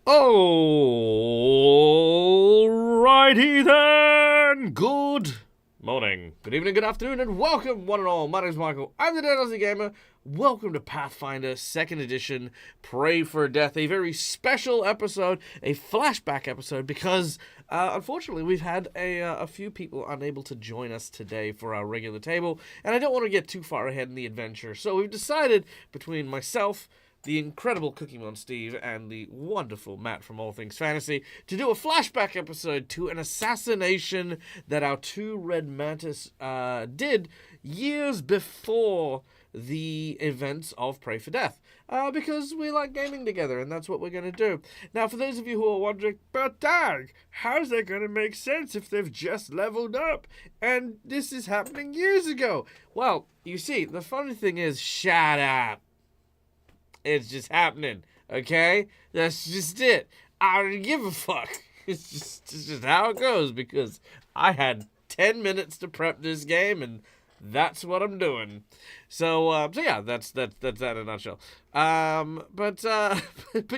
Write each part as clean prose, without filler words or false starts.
Alrighty then. Good morning, good evening, good afternoon, and welcome one and all. My name is Michael. I'm the Dead Aussie Gamer. Welcome to Pathfinder 2nd Edition, Pray for Death. A very special episode, a flashback episode, because unfortunately we've had a few people unable to join us today for our regular table, and I don't want to get too far ahead in the adventure. So we've decided between myself, the incredible Cookie Mon Steve, and the wonderful Matt from All Things Fantasy, to do a flashback episode to an assassination that our two Red Mantis did years before the events of Pray for Death. Because we like gaming together, and that's what we're going to do. Now, for those of you who are wondering, but Dag, how's that going to make sense if they've just leveled up, and this is happening years ago? Well, you see, the funny thing is, shut up. It's just happening, okay? That's just it. I don't give a fuck. It's just how it goes, because I had 10 minutes to prep this game, and that's what I'm doing. So yeah, that's that in a nutshell. But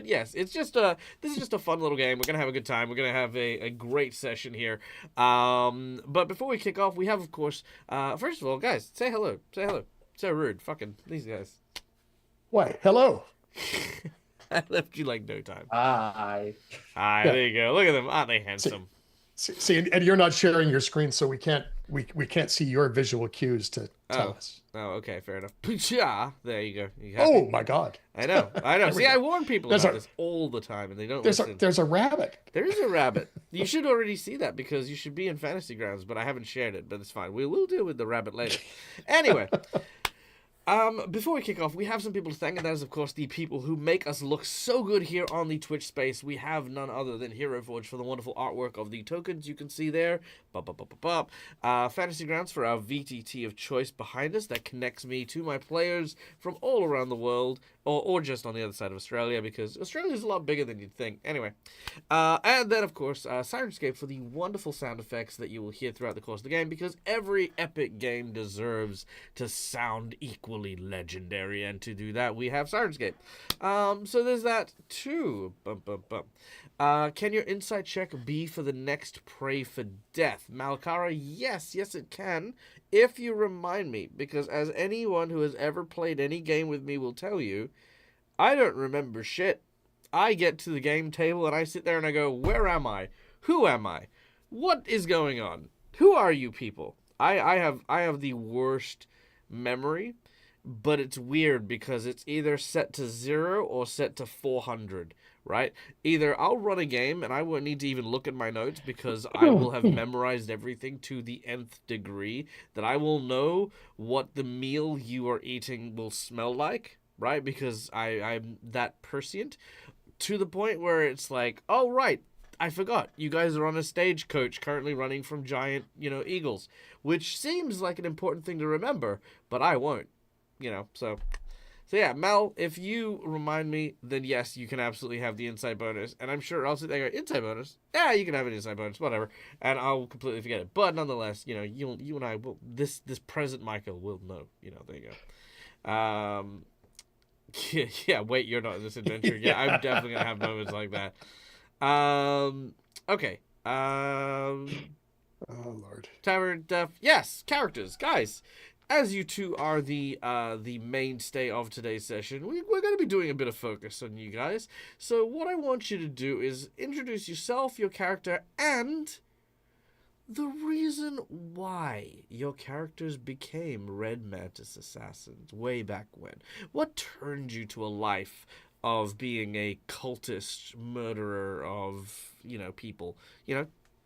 yes, it's just this is just a fun little game. We're gonna have a good time. We're gonna have a great session here. But before we kick off, we have, of course, first of all, guys, say hello. Say hello. So rude. Fucking these guys. Why, hello. I left you like no time. Hi. Hi, Yeah. there you go. Look at them. Aren't they handsome? See, and you're not sharing your screen, so we can't see your visual cues to tell us. Oh, okay, fair enough. Yeah, there you go. You happy? Oh my God. I know. See, I warn people There's about a- this all the time, and they don't There's listen. there's a rabbit. There is a rabbit. You should already see that because you should be in Fantasy Grounds, but I haven't shared it, but it's fine. We will deal with the rabbit later. Anyway. Before we kick off, we have some people to thank, and that is, of course, the people who make us look so good here on the Twitch space. We have none other than Hero Forge for the wonderful artwork of the tokens you can see there. Fantasy Grounds for our VTT of choice behind us that connects me to my players from all around the world, or just on the other side of Australia, because Australia is a lot bigger than you'd think. Anyway, and then, of course, Sirenscape for the wonderful sound effects that you will hear throughout the course of the game, because every epic game deserves to sound equally legendary, and to do that, we have Sirenscape. So there's that too. Can your insight check be for the next Pray for Death? Malkara, yes, it can, if you remind me, because as anyone who has ever played any game with me will tell you, I don't remember shit. I get to the game table and I sit there and I go, where am I? Who am I? What is going on? Who are you people? I have the worst memory, but it's weird because it's either set to 0 or set to 400, right? Either I'll run a game and I won't need to even look at my notes because I will have memorized everything to the nth degree, that I will know what the meal you are eating will smell like, right? Because I'm that prescient, to the point where it's like, oh, right, I forgot. You guys are on a stagecoach currently running from giant, eagles, which seems like an important thing to remember, but I won't. So yeah, Mel, if you remind me, then yes, you can absolutely have the insight bonus, and I'm sure I'll sit there and go, insight bonus? Yeah, you can have an insight bonus, whatever, and I'll completely forget it. But nonetheless, you and I will, this present Michael will know, there you go. Yeah, wait, you're not in this adventure. Yeah, I'm definitely gonna have moments like that. Okay. Oh Lord. Tavern Def. Yes, characters, guys. As you two are the mainstay of today's session, we're going to be doing a bit of focus on you guys. So what I want you to do is introduce yourself, your character, and the reason why your characters became Red Mantis assassins way back when. What turned you to a life of being a cultist murderer of, people?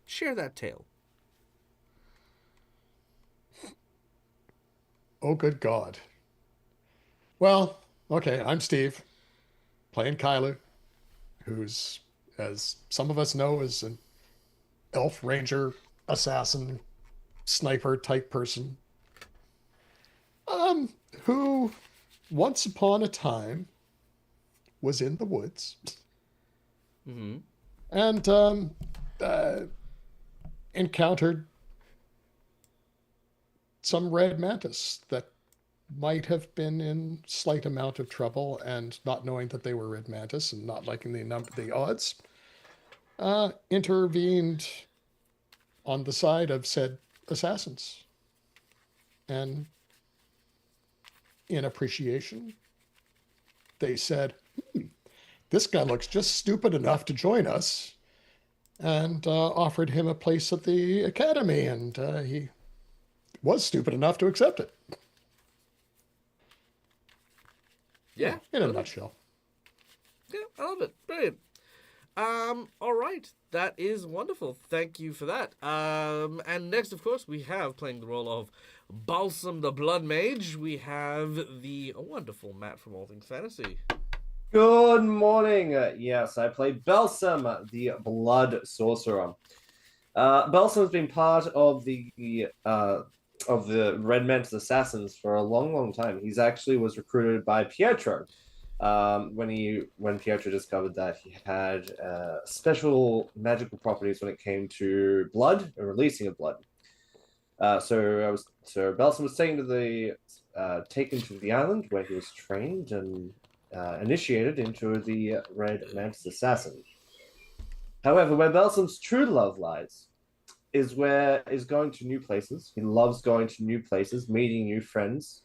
Share that tale. Oh, good God. Well, okay, I'm Steve, playing Kylu, who's, as some of us know, is an elf ranger, assassin, sniper type person. Who once upon a time was in the woods. Mm-hmm. And encountered some red mantis that might have been in slight amount of trouble and not knowing that they were red mantis and not liking the odds, intervened on the side of said assassins. And in appreciation, they said, this guy looks just stupid enough to join us, and offered him a place at the academy, and he was stupid enough to accept it. Yeah, in a nutshell. Yeah, I love it. Brilliant. All right, that is wonderful. Thank you for that. And next, of course, we have playing the role of Balsam the Blood Mage. We have the wonderful Matt from All Things Fantasy. Good morning. Yes, I play Balsam, the Blood Sorcerer. Balsam's been part of the Red Mantis Assassins for a long, long time. He's actually was recruited by Pietro when Pietro discovered that he had special magical properties when it came to blood and releasing of blood. So Balsam was taken to the island where he was trained and initiated into the Red Mantis Assassin. However, where Balsam's true love lies is going to new places. He loves going to new places, meeting new friends,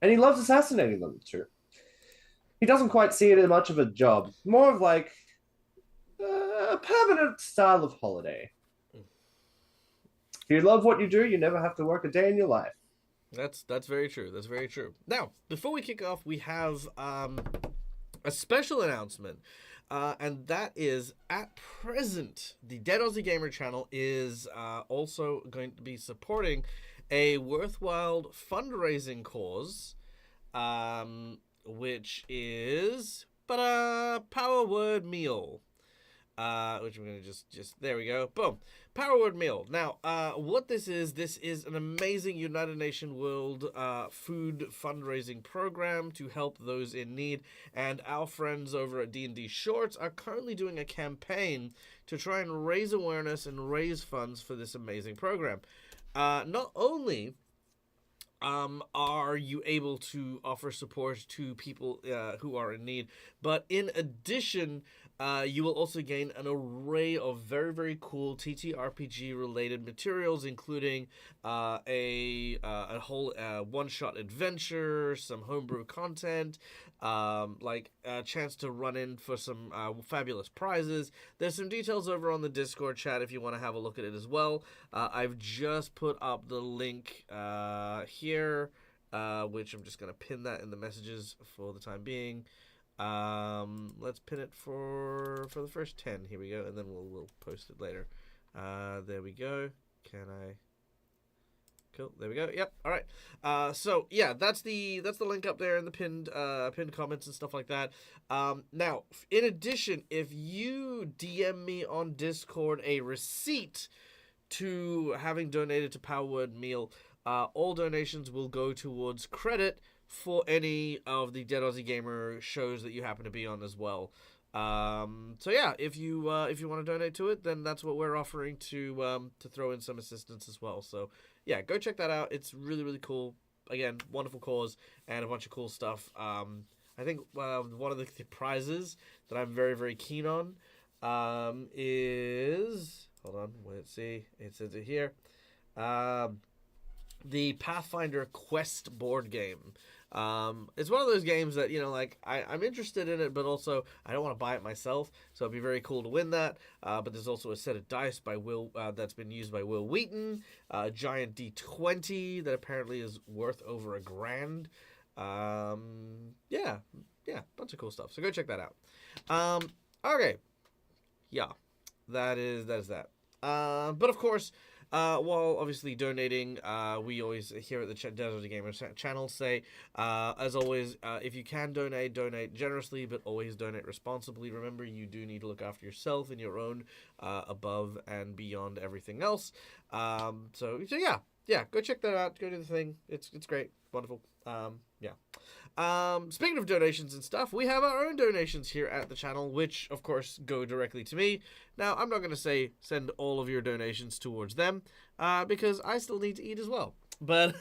and he loves assassinating them too. He doesn't quite see it as much of a job, more of like a permanent style of holiday. If you love what you do, you never have to work a day in your life. That's very true. That's very true. Now, before we kick off, we have a special announcement, and that is at present the Dead Aussie Gamer channel is also going to be supporting a worthwhile fundraising cause, which is Power Word Meal. Which I'm gonna just there we go, boom, Power Word Meal. Now, what this is an amazing United Nations World food fundraising program to help those in need, and our friends over at D&D Shorts are currently doing a campaign to try and raise awareness and raise funds for this amazing program. Not only are you able to offer support to people who are in need, but in addition, you will also gain an array of very, very cool TTRPG related materials, including a whole one-shot adventure, some homebrew content, like a chance to run in for some fabulous prizes. There's some details over on the Discord chat if you want to have a look at it as well. I've just put up the link here, which I'm just going to pin that in the messages for the time being. Let's pin it for the first 10. Here we go, and then we'll post it later. There we go. Can I? Cool. There we go. Yep. All right. So yeah, that's the link up there in the pinned comments and stuff like that. Now, in addition, if you DM me on Discord a receipt to having donated to Power Word Meal, all donations will go towards credit for any of the Dead Aussie Gamer shows that you happen to be on as well. So yeah, if you want to donate to it, then that's what we're offering to throw in some assistance as well. So yeah, go check that out. It's really, really cool. Again, wonderful cause and a bunch of cool stuff. I think one of the prizes that I'm very, very keen on is, hold on, let's see, it says it here, the Pathfinder Quest board game. It's one of those games that, you know, like I'm interested in it, but also I don't want to buy it myself, so it'd be very cool to win that. But there's also a set of dice by Will that's been used by Will Wheaton, a giant D20 that apparently is worth over $1,000. Yeah, bunch of cool stuff. So go check that out. Okay, yeah, that is that. But of course, while obviously donating, we always here at the Dead Aussie Gamer channel say, as always, if you can donate generously, but always donate responsibly. Remember, you do need to look after yourself and your own above and beyond everything else. So yeah, go check that out. Go do the thing. It's great, wonderful. Yeah. Speaking of donations and stuff, we have our own donations here at the channel, which of course go directly to me. Now, I'm not going to say send all of your donations towards them, because I still need to eat as well. But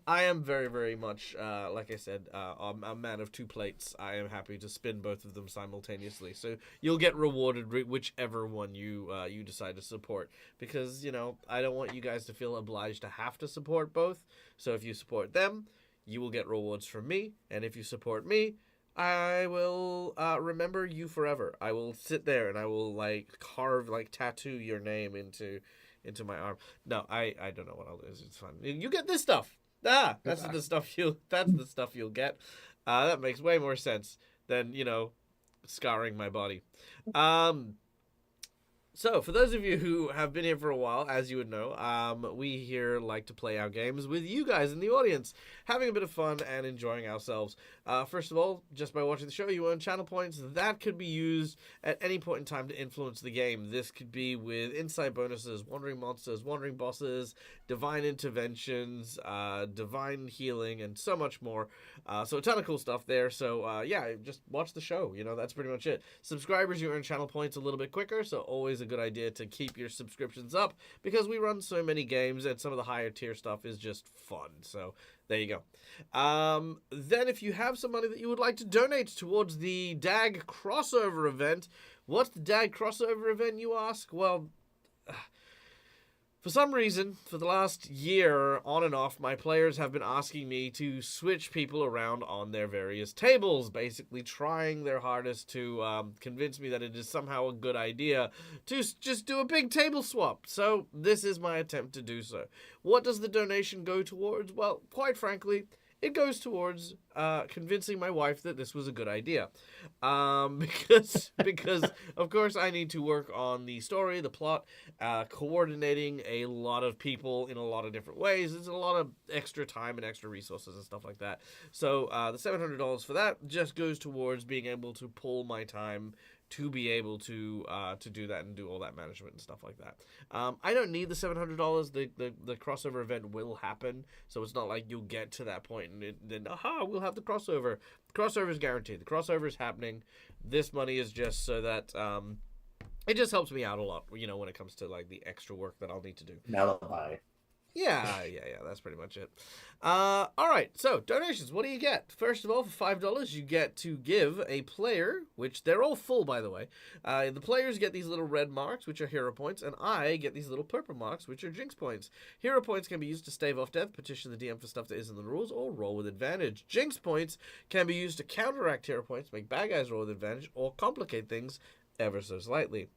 I am very, very much, like I said, I'm a man of two plates. I am happy to spin both of them simultaneously. So you'll get rewarded whichever one you decide to support. Because, I don't want you guys to feel obliged to have to support both. So if you support them, you will get rewards from me. And if you support me, I will remember you forever. I will sit there and I will, tattoo your name into my arm. No, I don't know what I'll do. It's fun. You get this stuff. That's the stuff you'll get. That makes way more sense than, scarring my body. So, for those of you who have been here for a while, as you would know, we here like to play our games with you guys in the audience, having a bit of fun and enjoying ourselves. First of all, just by watching the show, you earn channel points that could be used at any point in time to influence the game. This could be with insight bonuses, wandering monsters, wandering bosses, divine interventions, divine healing, and so much more. So a ton of cool stuff there. So, yeah, just watch the show. That's pretty much it. Subscribers, you earn channel points a little bit quicker, so always a good idea to keep your subscriptions up because we run so many games and some of the higher tier stuff is just fun. So there you go. Then if you have some money that you would like to donate towards the DAG crossover event, what's the DAG crossover event, you ask? Well, for some reason, for the last year, on and off, my players have been asking me to switch people around on their various tables, basically trying their hardest to convince me that it is somehow a good idea to just do a big table swap. So this is my attempt to do so. What does the donation go towards? Well, quite frankly, it goes towards convincing my wife that this was a good idea. Because of course I need to work on the story, the plot, coordinating a lot of people in a lot of different ways. There's a lot of extra time and extra resources and stuff like that. So the $700 for that just goes towards being able to pull my time to be able to do that and do all that management and stuff like that. I don't need the $700. The crossover event will happen, so it's not like you'll get to that point and then we'll have the crossover. The crossover is guaranteed. The crossover is happening. This money is just so that it just helps me out a lot, when it comes to the extra work that I'll need to do. Alibi. Yeah, that's pretty much it. All right, so donations, what do you get? First of all, for $5, you get to give a player, which they're all full, by the way. The players get these little red marks, which are hero points, and I get these little purple marks, which are jinx points. Hero points can be used to stave off death, petition the DM for stuff that isn't in the rules, or roll with advantage. Jinx points can be used to counteract hero points, make bad guys roll with advantage, or complicate things ever so slightly.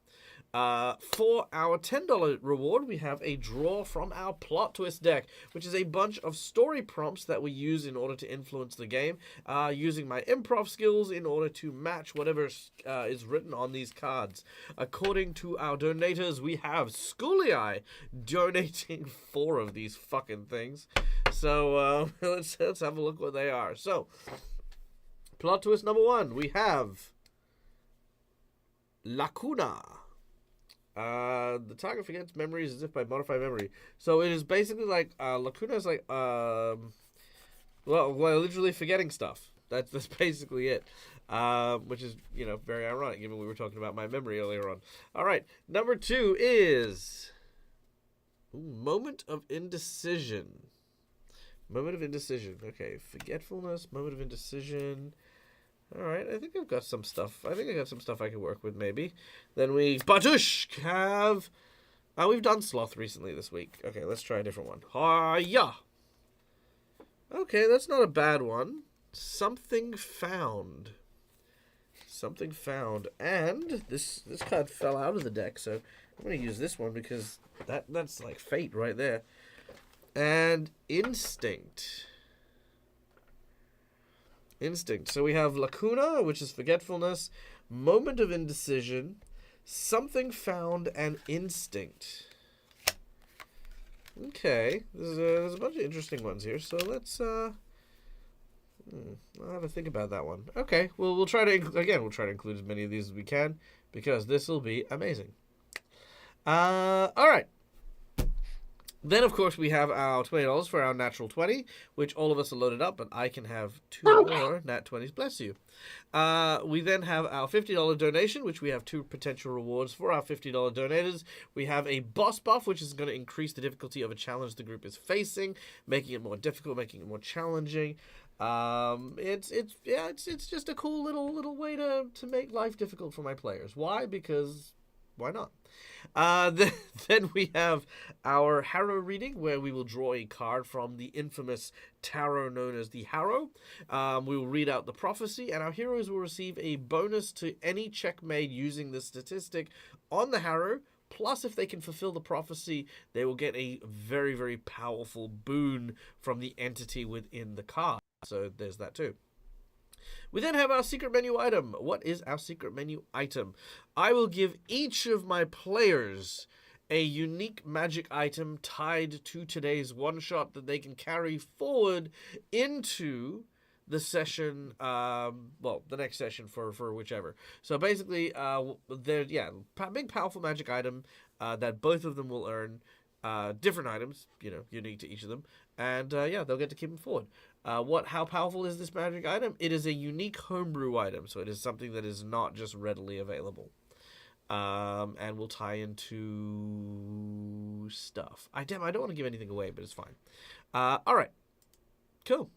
For our $10 reward, we have a draw from our plot twist deck, which is a bunch of story prompts that we use in order to influence the game, using my improv skills in order to match whatever is written on these cards. According to our donators, we have Schoolie donating 4 of these fucking things. So let's have a look what they are. So, plot twist number 1, we have Lacuna. The target forgets memories as if by modified memory. So it is basically Lacuna is literally forgetting stuff. That's basically it. Which is, very ironic given we were talking about my memory earlier on. All right, number 2 is moment of indecision. Moment of indecision. Okay, forgetfulness, moment of indecision. All right, I think I've got some stuff. I think I got some stuff I can work with, maybe. Then we, Batush, have... we've done Sloth recently this week. Okay, let's try a different one. Yeah. Okay, that's not a bad one. Something found. Something found. And this card fell out of the deck, so I'm going to use this one because that's like fate right there. And Instinct. So we have Lacuna, which is forgetfulness, moment of indecision, something found, and instinct. Okay, there's a bunch of interesting ones here, so let's I'll have to think about that one. Okay, well we'll try to include as many of these as we can because this will be amazing. All right. Then, of course, we have our $20 for our natural 20, which all of us are loaded up, but I can have 2 more nat 20s, bless you. We then have our $50 donation, which we have 2 potential rewards for our $50 donators. We have a boss buff, which is going to increase the difficulty of a challenge the group is facing, making it more difficult, making it more challenging. It's just a cool little way to make life difficult for my players. Why? Because why not? Then we have our Harrow reading, where we will draw a card from the infamous tarot known as the Harrow. We will read out the prophecy, and our heroes will receive a bonus to any check made using this statistic on the Harrow. Plus, if they can fulfill the prophecy, they will get a very, very powerful boon from the entity within the card. So there's that too. We then have our secret menu item. What is our secret menu item? I will give each of my players a unique magic item tied to today's one-shot that they can carry forward into the session, the next session for whichever. So basically, big powerful magic item that both of them will earn. Different items, unique to each of them. And they'll get to keep them forward. How powerful is this magic item? It is a unique homebrew item, so it is something that is not just readily available. And will tie into stuff. I don't want to give anything away, but it's fine. Alright. Cool.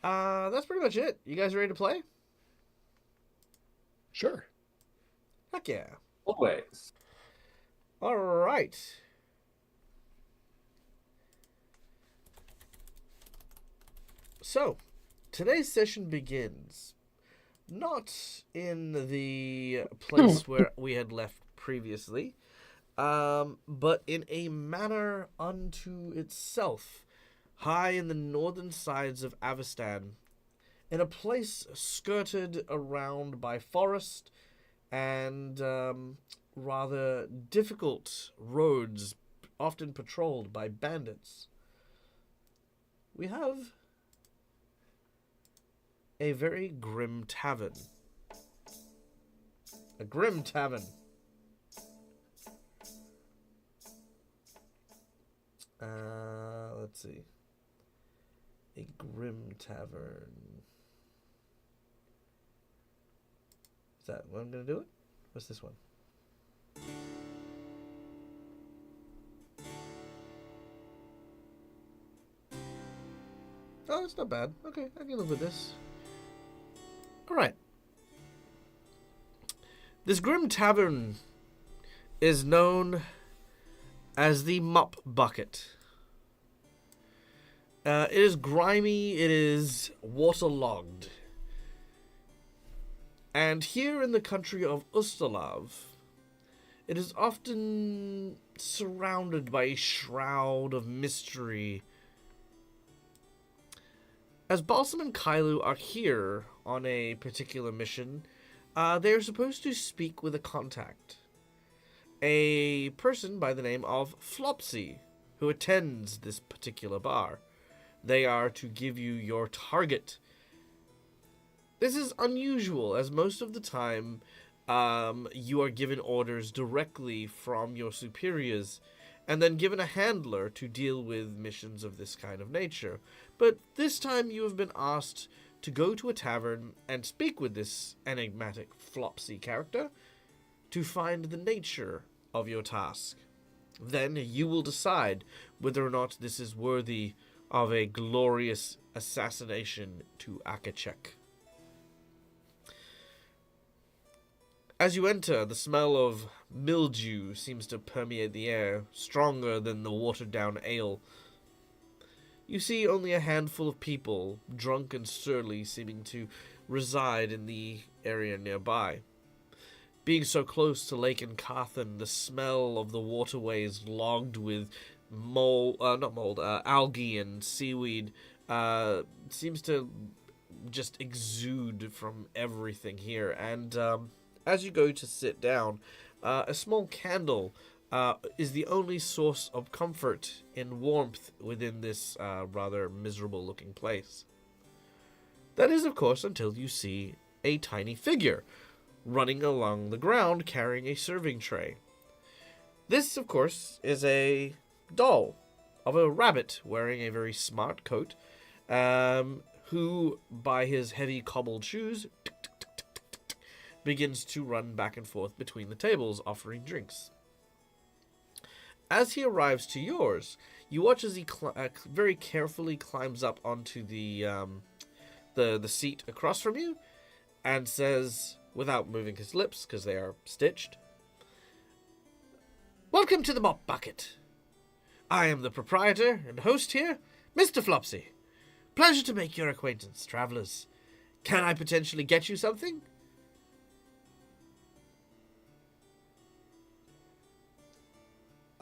That's pretty much it. You guys ready to play? Sure. Heck yeah. Always. Alright. So, today's session begins not in the place where we had left previously, but in a manor unto itself, high in the northern sides of Avestan, in a place skirted around by forest and rather difficult roads, often patrolled by bandits. We have a very grim tavern. A grim tavern. Let's see. A grim tavern. Is that what I'm gonna do it? What's this one? Oh, it's not bad. Okay, I can live with this. Alright. This grim tavern is known as the Mop Bucket. It is grimy, it is waterlogged. And here in the country of Ustalav, it is often surrounded by a shroud of mystery. As Balsam and Kailu are here on a particular mission, they are supposed to speak with a contact. A person by the name of Flopsy, who attends this particular bar. They are to give you your target. This is unusual, as most of the time, you are given orders directly from your superiors, and then given a handler to deal with missions of this kind of nature. But this time you have been asked to go to a tavern and speak with this enigmatic Flopsy character to find the nature of your task. Then you will decide whether or not this is worthy of a glorious assassination to Akachek. As you enter, the smell of mildew seems to permeate the air, stronger than the watered-down ale. You see only a handful of people, drunk and surly, seeming to reside in the area nearby. Being so close to Lake Carthen, the smell of the waterways logged with algae and seaweed seems to just exude from everything here. And as you go to sit down, a small candle is the only source of comfort and warmth within this rather miserable-looking place. That is, of course, until you see a tiny figure running along the ground carrying a serving tray. This, of course, is a doll of a rabbit wearing a very smart coat, who, by his heavy cobbled shoes, begins to run back and forth between the tables, offering drinks. As he arrives to yours, you watch as he very carefully climbs up onto the seat across from you, and says, without moving his lips because they are stitched, "Welcome to the Mop Bucket. I am the proprietor and host here, Mr. Flopsy. Pleasure to make your acquaintance, travelers. Can I potentially get you something?"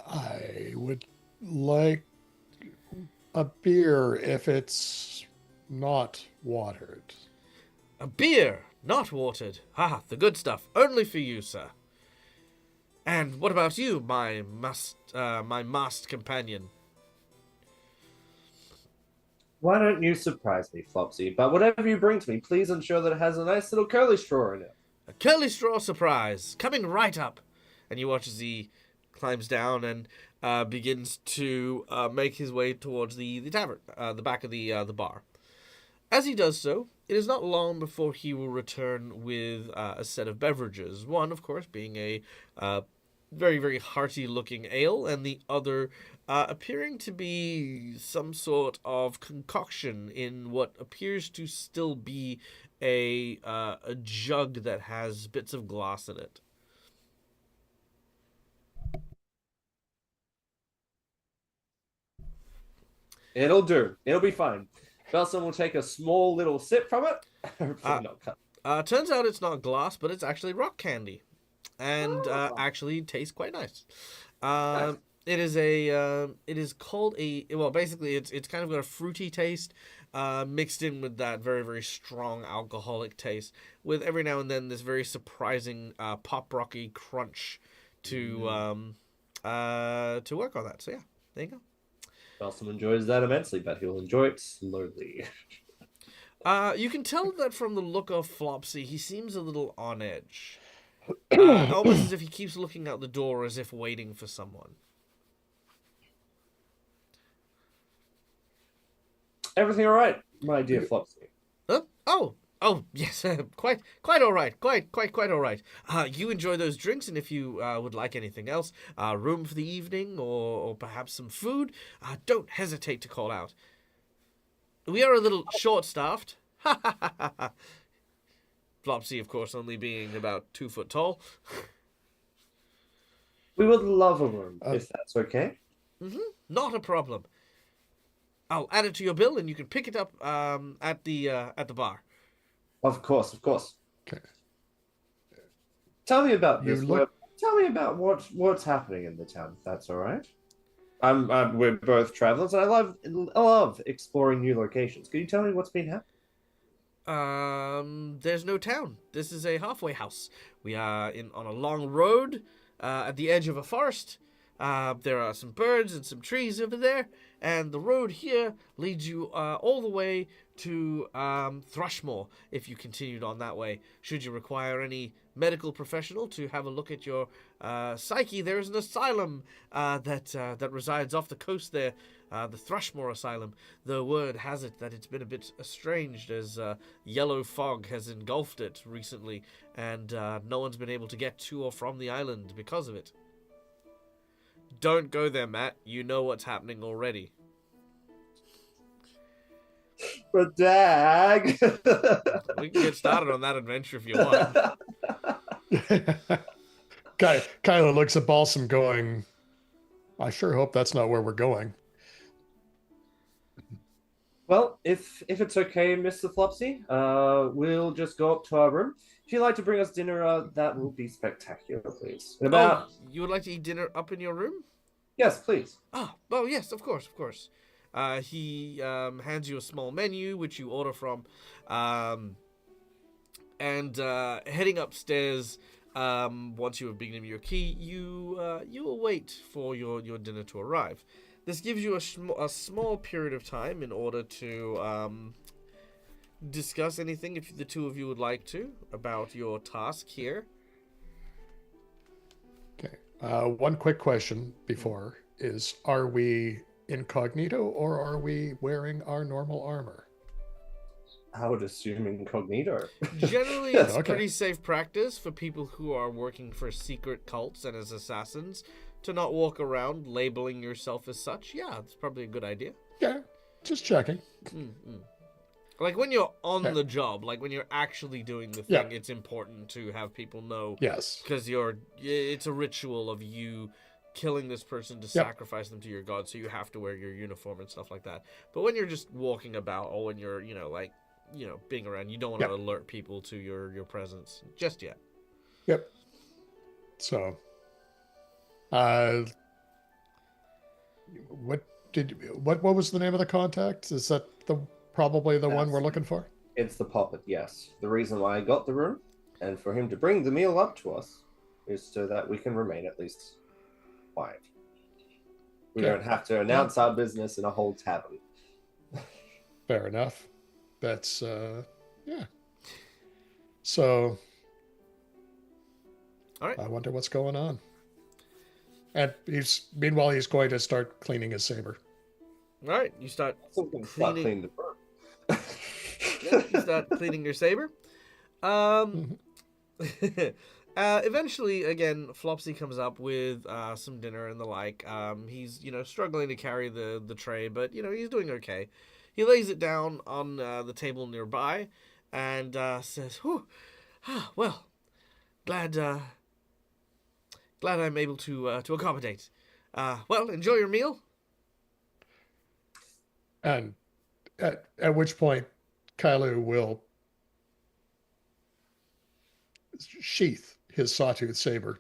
I would like a beer if it's not watered. "A beer, not watered. Ha, the good stuff. Only for you, sir. And what about you, my masked companion?" Why don't you surprise me, Flopsy? But whatever you bring to me, please ensure that it has a nice little curly straw in it. "A curly straw surprise, coming right up." And you watch as he climbs down and begins to make his way towards the tavern, the back of the bar. As he does so, it is not long before he will return with a set of beverages. One, of course, being a very, very hearty-looking ale, and the other appearing to be some sort of concoction in what appears to still be a jug that has bits of glass in it. It'll do. It'll be fine. Belson will take a small little sip from it. Hopefully not cut. Turns out it's not glass, but it's actually rock candy, and Oh. actually tastes quite nice. Nice. It is a it is called a, well, basically it's kind of got a fruity taste, mixed in with that very, very strong alcoholic taste, with every now and then this very surprising pop rocky crunch to work on that. So yeah, there you go. Belson enjoys that immensely, but he'll enjoy it slowly. You can tell that from the look of Flopsy, he seems a little on edge. Almost as if he keeps looking out the door as if waiting for someone. Everything all right, my dear Flopsy? Huh? Oh, yes, quite all right, quite all right. You enjoy those drinks, and if you would like anything else, room for the evening, or perhaps some food, don't hesitate to call out. We are a little short-staffed. Ha ha ha ha ha. Flopsy, of course, only being about 2 foot tall. We would love a room, if that's okay. Not a problem. I'll add it to your bill, and you can pick it up at the bar. Of course, of course. Okay. Tell me about this. look- Tell me about what's happening in the town, if that's all right. We're both travelers, and I love exploring new locations. Can you tell me what's been happening? There's no town. This is a halfway house. We are on a long road at the edge of a forest. There are some birds and some trees over there, and the road here leads you all the way to Thrushmore, if you continued on that way. Should you require any medical professional to have a look at your psyche, there is an asylum that resides off the coast there, the Thrushmore Asylum. The word has it that it's been a bit estranged as yellow fog has engulfed it recently, and no one's been able to get to or from the island because of it. Don't go there, Matt. You know what's happening already. But Dag. We can get started on that adventure if you want. Kyla looks at Balsam going, I sure hope that's not where we're going. Well, if it's okay, Mr. Flopsy, we'll just go up to our room. If you'd like to bring us dinner, that will be spectacular, please. In about... Oh, you would like to eat dinner up in your room? Yes, please. Oh, yes, of course. He hands you a small menu, which you order from, and heading upstairs, once you have given him your key, you will wait for your dinner to arrive. This gives you a small period of time in order to discuss anything, if the two of you would like to, about your task here. Okay. One quick question before. is, are we incognito or are we wearing our normal armor? I would assume incognito. Generally, it's Okay. pretty safe practice for people who are working for secret cults and as assassins to not walk around labeling yourself as such. Yeah, it's probably a good idea. Yeah, just checking. Like when you're on Yeah. the job, like when you're actually doing the Yeah. thing, it's important to have people know Yes. because it's a ritual of you killing this person to Yep. sacrifice them to your god, so you have to wear your uniform and stuff like that. But when you're just walking about, or when you're being around, you don't want to Yep. alert people to your presence just yet. Yep. So, what was the name of the contact? Is that probably the one we're looking for? It's the puppet, yes. The reason why I got the room, and for him to bring the meal up to us, is so that we can remain at least quiet. We Okay. don't have to announce our business in a whole tavern. Fair enough. That's yeah. So, All right. I wonder what's going on. And meanwhile he's going to start cleaning his saber. All right, you start Something start Cleaning- cleaning the bird. you start cleaning your saber. Eventually, again, Flopsy comes up with some dinner and the like. He's struggling to carry the tray, but he's doing okay. He lays it down on the table nearby and says, "Whew, well, glad I'm able to accommodate. Well, enjoy your meal." And at which point Kailu will sheath his sawtooth saber,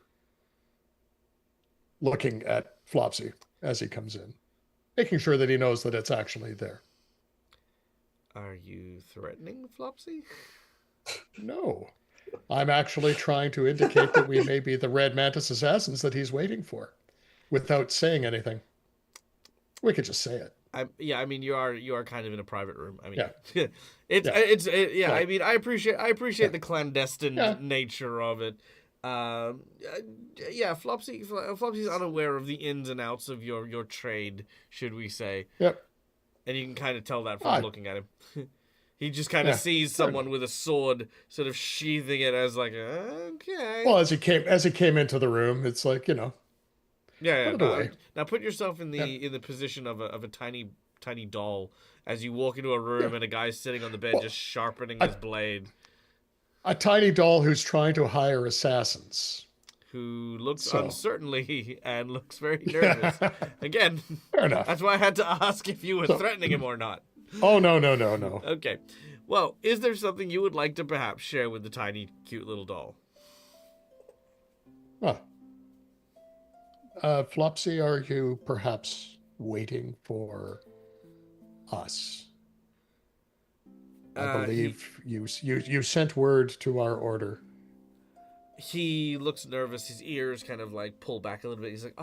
looking at Flopsy as he comes in, making sure that he knows that it's actually there. Are you threatening Flopsy? No, I'm actually trying to indicate that we may be the Red Mantis assassins that he's waiting for, without saying anything. We could just say it. I mean, you are kind of in a private room. I mean, Yeah. yeah. I Right. mean, I appreciate Yeah. the clandestine Yeah. nature of it. Yeah, Flopsy's unaware of the ins and outs of your trade, should we say? Yep. And you can kind of tell that from Odd. looking at him. He just kind of Yeah, sees fair someone enough. with a sword, sort of sheathing it as like, okay. Well, as he came into the room, it's like, Yeah, put it no, away. now put yourself in the position of a tiny doll as you walk into a room and a guy's sitting on the bed Well, just sharpening I- his blade, a tiny doll who's trying to hire assassins. who looks So- uncertainly and looks very nervous. Again, Fair enough. that's why I had to ask if you were So- threatening him or not. Oh, no. Okay. Well, is there something you would like to perhaps share with the tiny, cute little doll? Flopsy, are you perhaps waiting for us? I believe you sent word to our order. He looks nervous. His ears kind of like pull back a little bit. He's like,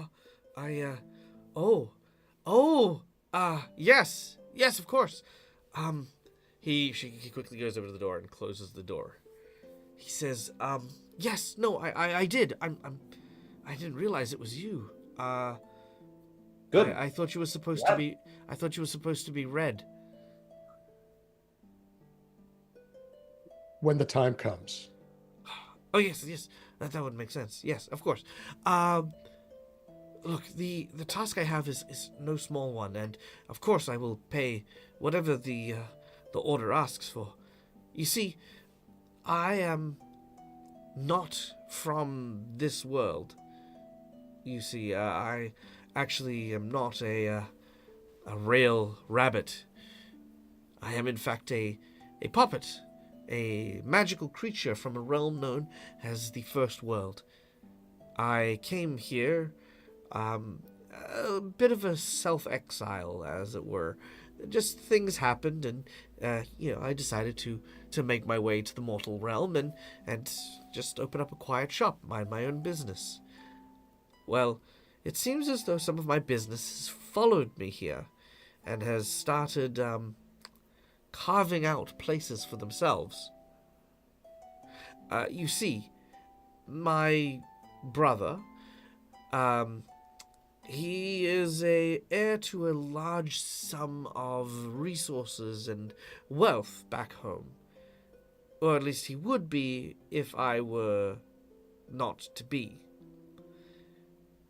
yes, of course. He quickly goes over to the door and closes the door. He says, yes, no, I did. I didn't realize it was you. Good. I thought you were supposed to be. I thought you were supposed to be red. When the time comes. Oh yes, that would make sense. Yes, of course. Look, the task I have is no small one, and of course I will pay whatever the order asks for. You see, I am not from this world. You see, I actually am not a real rabbit. I am in fact a puppet, a magical creature from a realm known as the First World. I came here, a bit of a self-exile, as it were. Just things happened, and I decided to make my way to the mortal realm and just open up a quiet shop, mind my own business. Well, it seems as though some of my business has followed me here, and has started carving out places for themselves. You see, my brother, He is a heir to a large sum of resources and wealth back home. Or at least he would be if I were not to be.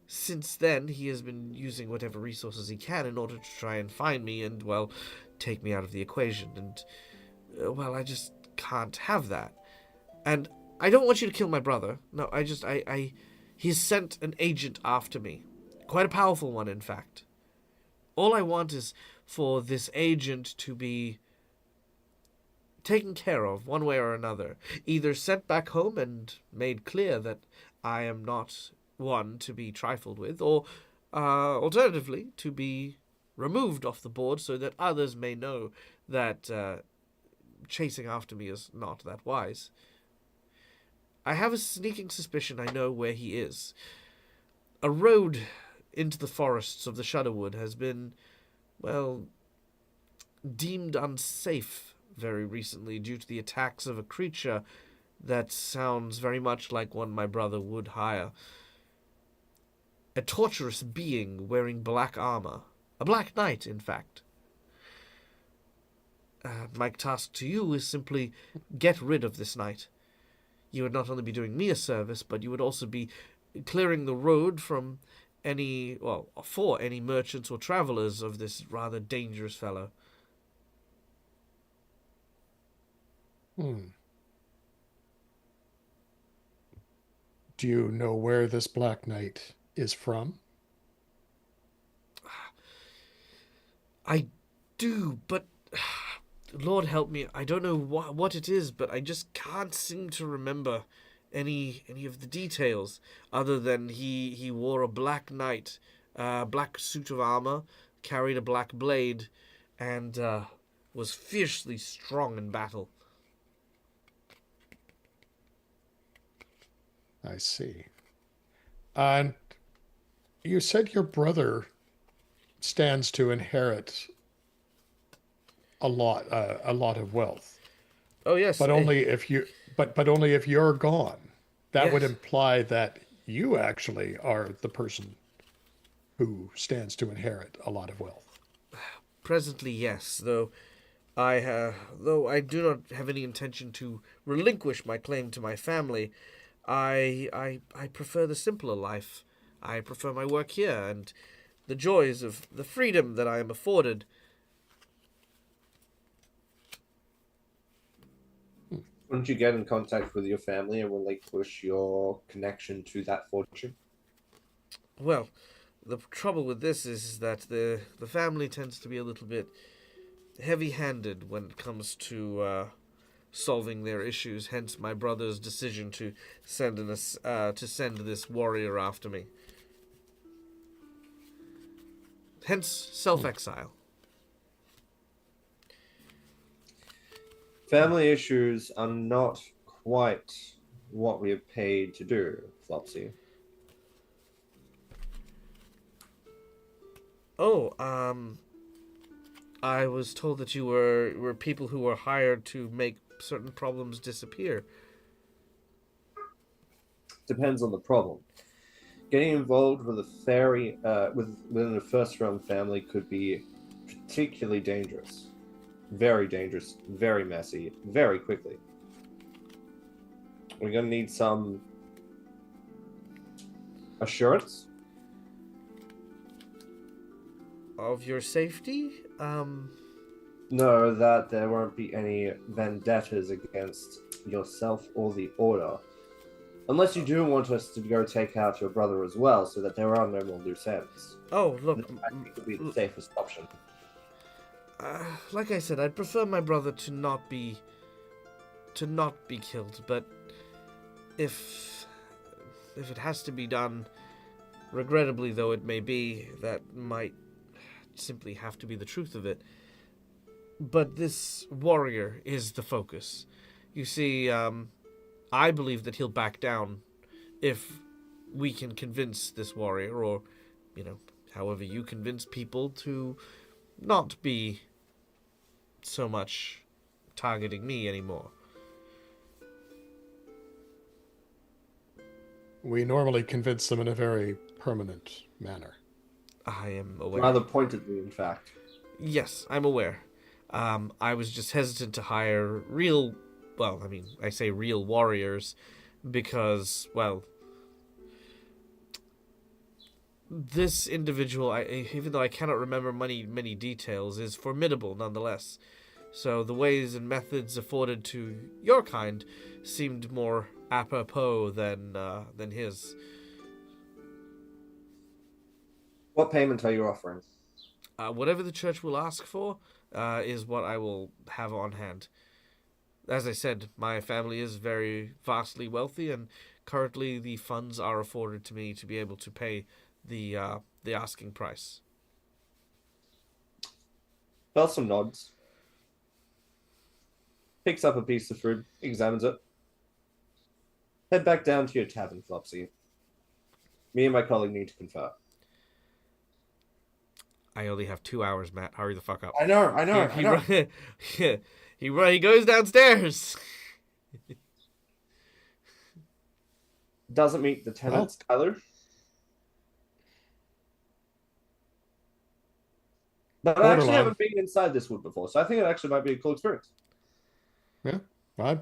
Since then, he has been using whatever resources he can in order to try and find me and, well, take me out of the equation. And, well, I just can't have that. And I don't want you to kill my brother. No, he's sent an agent after me. Quite a powerful one, in fact. All I want is for this agent to be taken care of one way or another. Either sent back home and made clear that I am not one to be trifled with, or alternatively, to be removed off the board so that others may know that chasing after me is not that wise. I have a sneaking suspicion I know where he is. A road into the forests of the Shudderwood has been, well, deemed unsafe very recently due to the attacks of a creature that sounds very much like one my brother would hire. A torturous being wearing black armor. A black knight, in fact. My task to you is simply get rid of this knight. You would not only be doing me a service, but you would also be clearing the road from for any merchants or travelers of this rather dangerous fellow. Do you know where this Black Knight is from? I do, but Lord help me, I don't know what it is, but I just can't seem to remember any of the details, other than he wore a black knight, black suit of armor, carried a black blade, and was fiercely strong in battle. I see. And you said your brother stands to inherit a lot of wealth, Oh yes, but only if you, but only if you're gone. That would yes. imply that you actually are the person who stands to inherit a lot of wealth. Presently, yes, though I do not have any intention to relinquish my claim to my family. I prefer the simpler life. I prefer my work here and the joys of the freedom that I am afforded. Wouldn't you get in contact with your family and relinquish your connection to that fortune? Well, the trouble with this is that the family tends to be a little bit heavy-handed when it comes to solving their issues. Hence, my brother's decision to send this warrior after me. Hence, self-exile. Family issues are not quite what we are paid to do, Flopsy. Oh, I was told that you were people who were hired to make certain problems disappear. Depends on the problem. Getting involved with a fairy, within a first realm family could be particularly dangerous. Very dangerous, very messy, very quickly. We're going to need some assurance. Of your safety? Know that there won't be any vendettas against yourself or the Order. Unless you do want us to go take out your brother as well, so that there are no more loose ends. Oh, look, I think it would be the safest option. like I said, I'd prefer my brother to not be killed, but if it has to be done, regrettably though it may be, that might simply have to be the truth of it. But this warrior is the focus. You see, I believe that he'll back down if we can convince this warrior, or, however you convince people to not be so much targeting me anymore. We normally convince them in a very permanent manner. I am aware. Rather pointedly, in fact. Yes, I'm aware. I was just hesitant to hire real, well, I mean, I say real warriors because, well, this individual, even though I cannot remember many details, is formidable nonetheless. So the ways and methods afforded to your kind seemed more apropos than his. What payment are you offering? Whatever the church will ask for is what I will have on hand. As I said, my family is very vastly wealthy, and currently the funds are afforded to me to be able to pay the asking price. Belsom nods, picks up a piece of food, examines it. Head back down to your tavern, Flopsy. Me and my colleague need to confer. I only have 2 hours, Matt. Hurry the fuck up. I know. He goes downstairs. Doesn't meet the tenants, Tyler. But I actually haven't been inside this wood before, so I think it actually might be a cool experience. Yeah, I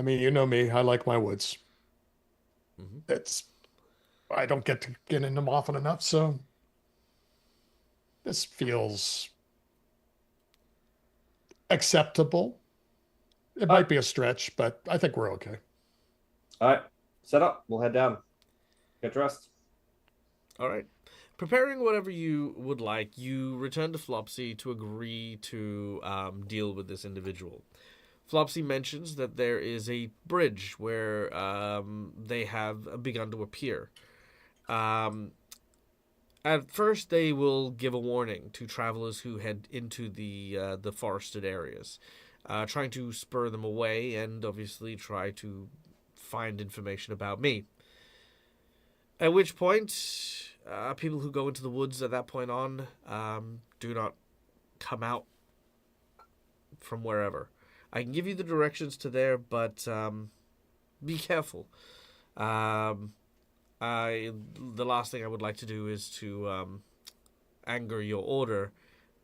mean, you know me. I like my woods. I don't get to get in them often enough, so this feels acceptable. It might be a stretch, but I think we're okay. All right, set up. We'll head down. Get dressed. All right. Preparing whatever you would like, you return to Flopsy to agree to deal with this individual. Flopsy mentions that there is a bridge where they have begun to appear. At first, they will give a warning to travelers who head into the forested areas, trying to spur them away and obviously try to find information about me. At which point, people who go into the woods at that point on do not come out from wherever. I can give you the directions to there, but be careful. The last thing I would like to do is to anger your order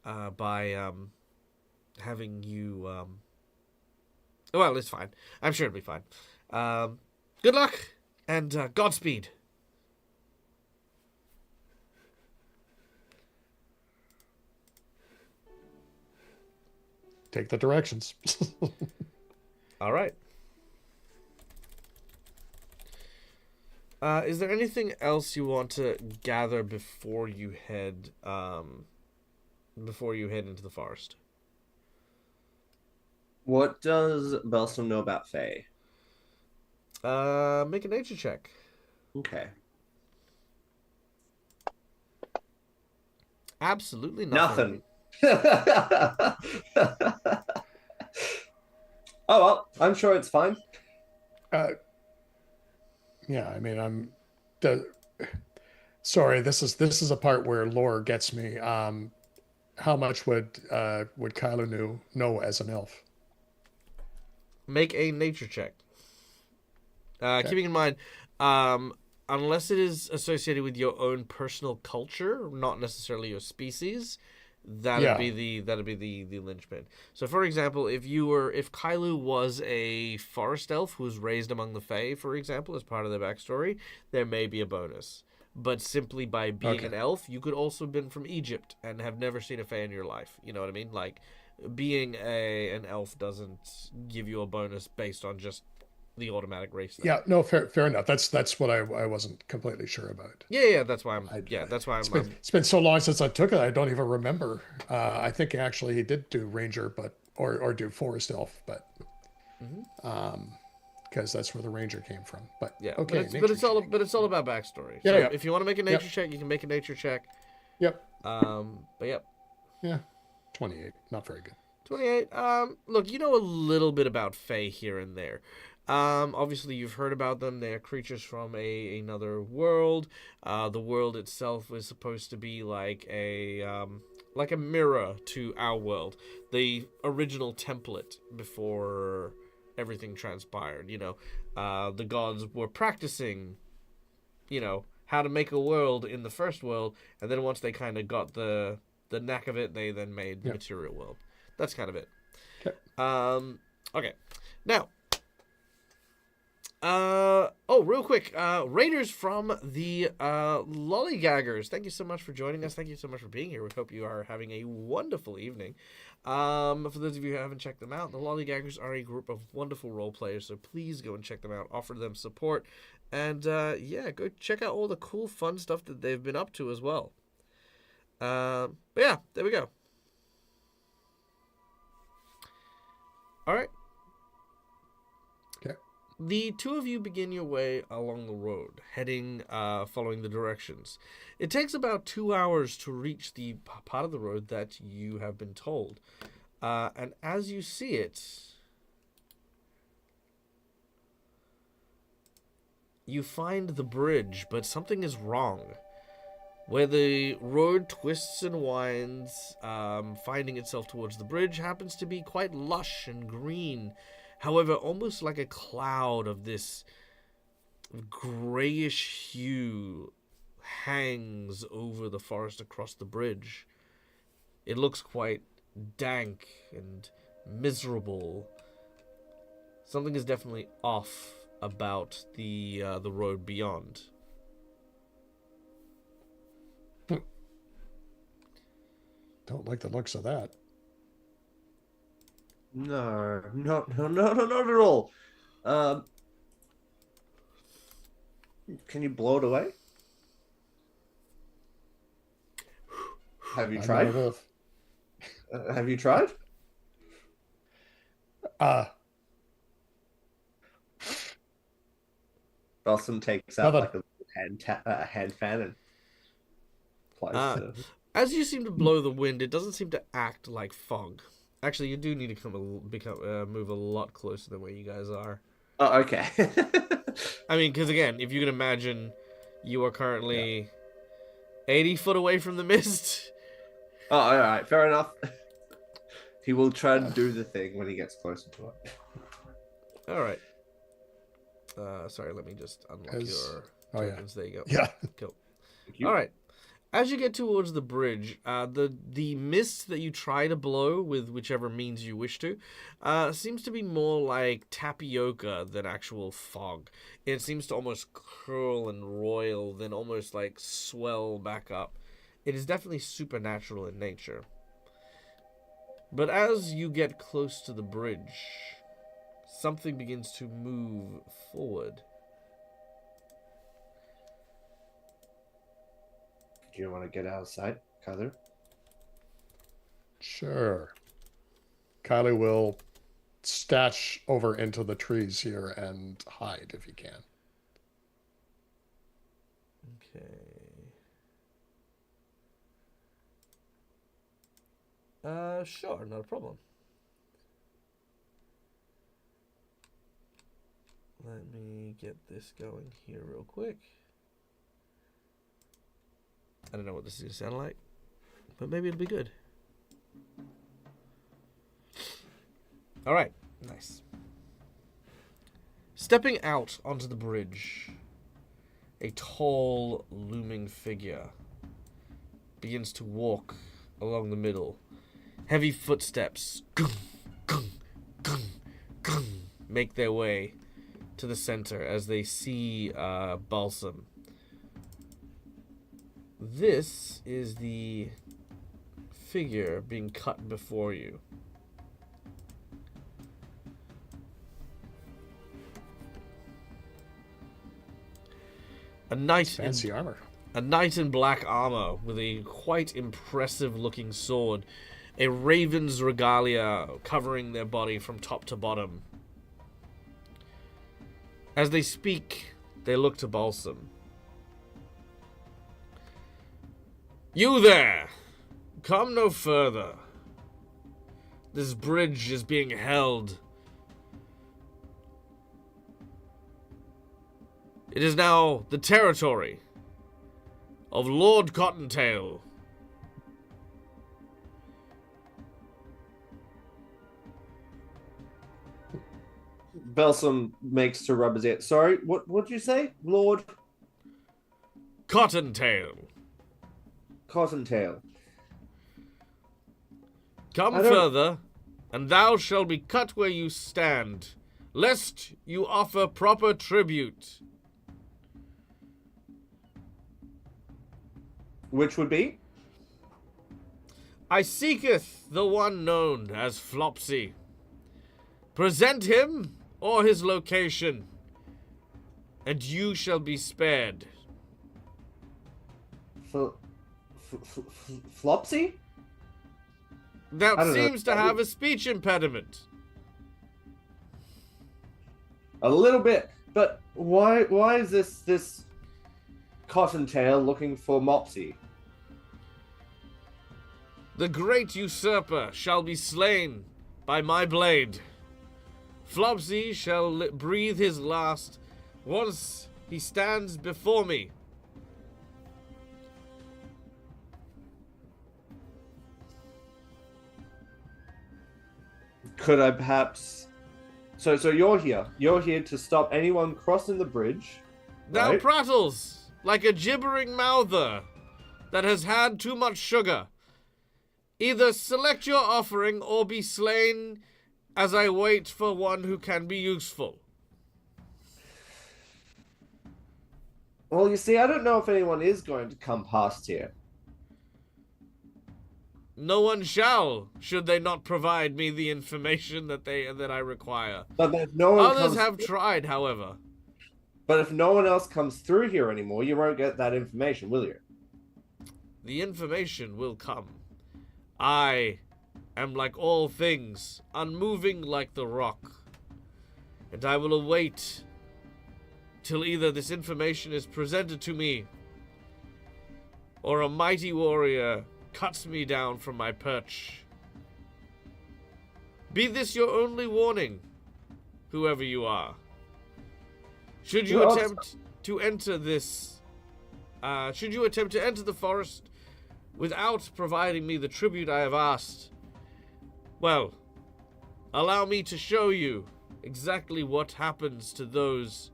by having you. Well, it's fine. I'm sure it'll be fine. Good luck and Godspeed. Take the directions. All right. Is there anything else you want to gather before you head into the forest? What does Belsom know about Faye? Make a nature check. Okay. Absolutely nothing. Oh well, I'm sure it's fine. Yeah, I mean, sorry. This is a part where lore gets me. How much would Kylo know as an elf? Make a nature check. Okay. Keeping in mind, unless it is associated with your own personal culture, not necessarily your species, that'd be the linchpin. So, for example, if Kylo was a forest elf who was raised among the Fae, for example, as part of their backstory, there may be a bonus. But simply by being an elf, you could also have been from Egypt and have never seen a Fae in your life. You know what I mean? Like, being an elf doesn't give you a bonus based on just the automatic race thing. Yeah, no, fair enough. That's what I wasn't completely sure about. Yeah, that's why I'm. It's been so long since I took it, I don't even remember. I think actually he did do ranger, but or do forest elf, but because that's where the ranger came from. But yeah, okay, but it's all about backstory. Yeah, so yeah. If you want to make a nature check, you can make a nature check. Yep. But yep. Yeah, 28, not very good. 28. Look, you know a little bit about Fae here and there. Obviously you've heard about them. They're creatures from another world. The world itself is supposed to be like a mirror to our world. The original template before everything transpired, you know. The gods were practicing, you know, how to make a world in the first world, and then once they kind of got the knack of it, they then made the material world. That's kind of it. Okay. Okay. Now, real quick, Raiders from the Lollygaggers. Thank you so much for joining us. Thank you so much for being here. We hope you are having a wonderful evening. For those of you who haven't checked them out, the Lollygaggers are a group of wonderful role players, so please go and check them out. Offer them support, and go check out all the cool, fun stuff that they've been up to as well. But yeah, there we go. All right. Okay. The two of you begin your way along the road, heading, following the directions. It takes about 2 hours to reach the part of the road that you have been told. And as you see it, you find the bridge, but something is wrong. Where the road twists and winds, finding itself towards the bridge, happens to be quite lush and green. However, almost like a cloud of this grayish hue hangs over the forest across the bridge. It looks quite dank and miserable. Something is definitely off about the road beyond. Don't like the looks of that. No, not at all. Can you blow it away? Have you I'm tried? not a wolf. Have you tried? Dawson takes out like a hand fan and applies to... As you seem to blow the wind, it doesn't seem to act like fog. Actually, you do need to move a lot closer than where you guys are. Oh, okay. I mean, because again, if you can imagine, you are currently 80 foot away from the mist. Oh, all right, fair enough. He will try to do the thing when he gets closer to it. All right. Sorry, let me just unlock your tokens. There you go. Yeah. Cool. All right. As you get towards the bridge, the mist that you try to blow with whichever means you wish to seems to be more like tapioca than actual fog. It seems to almost curl and roil, then almost like swell back up. It is definitely supernatural in nature. But as you get close to the bridge, something begins to move forward. Do you want to get outside, Kyler? Sure. Kylie will stash over into the trees here and hide if he can. Okay. Sure, not a problem. Let me get this going here real quick. I don't know what this is going to sound like, but maybe it'll be good. All right, nice. Stepping out onto the bridge, a tall, looming figure begins to walk along the middle. Heavy footsteps make their way to the center as they see Balsam. This is the figure being cut before you. A knight Fancy armor. A knight in black armor with a quite impressive looking sword. A raven's regalia covering their body from top to bottom. As they speak, they look to Balsam. You there! Come no further. This bridge is being held. It is now the territory of Lord Cottontail. Balsam makes to rub his ear. Sorry, what did you say, Lord? Cottontail. Cottontail. Come I don't- further, and thou shalt be cut where you stand, lest you offer proper tribute. Which would be? I seeketh the one known as Flopsy. Present him or his location, and you shall be spared. Flopsy? Thou I don't know. seems to have a speech impediment. A little bit, but why is this Cottontail looking for Mopsy? The great usurper shall be slain by my blade. Flopsy shall breathe his last once he stands before me. Could I perhaps? So you're here. You're here to stop anyone crossing the bridge. Thou Right. prattles like a gibbering mouther that has had too much sugar. Either select your offering or be slain as I wait for one who can be useful. Well, you see, I don't know if anyone is going to come past here. No one shall, should they not provide me the information that I require. But if no one Others comes have tried, however. But if no one else comes through here anymore, you won't get that information, will you? The information will come. I am like all things, unmoving like the rock. And I will await till either this information is presented to me, or a mighty warrior cuts me down from my perch. Be this your only warning, whoever you are. Should you Well, attempt to enter this, should you attempt to enter the forest without providing me the tribute I have asked, well, allow me to show you exactly what happens to those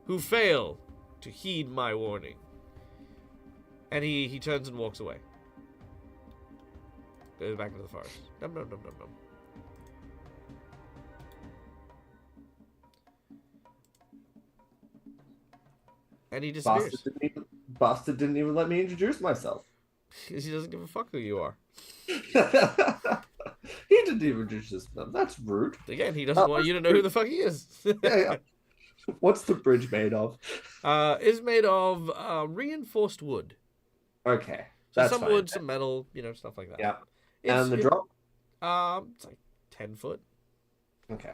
who fail to heed my warning. And he turns and walks away. Goes back into the forest. Num, num, num, num, num. And he disappears. Bastard didn't even let me introduce myself. Because he doesn't give a fuck who you are. He didn't even introduce himself. That's rude. Again, he doesn't want you to know who the fuck he is. Yeah. What's the bridge made of? It's made of reinforced wood. Okay. So That's some fine. wood, some metal, stuff like that. Yeah. It's, And the drop? It's like 10 foot. Okay.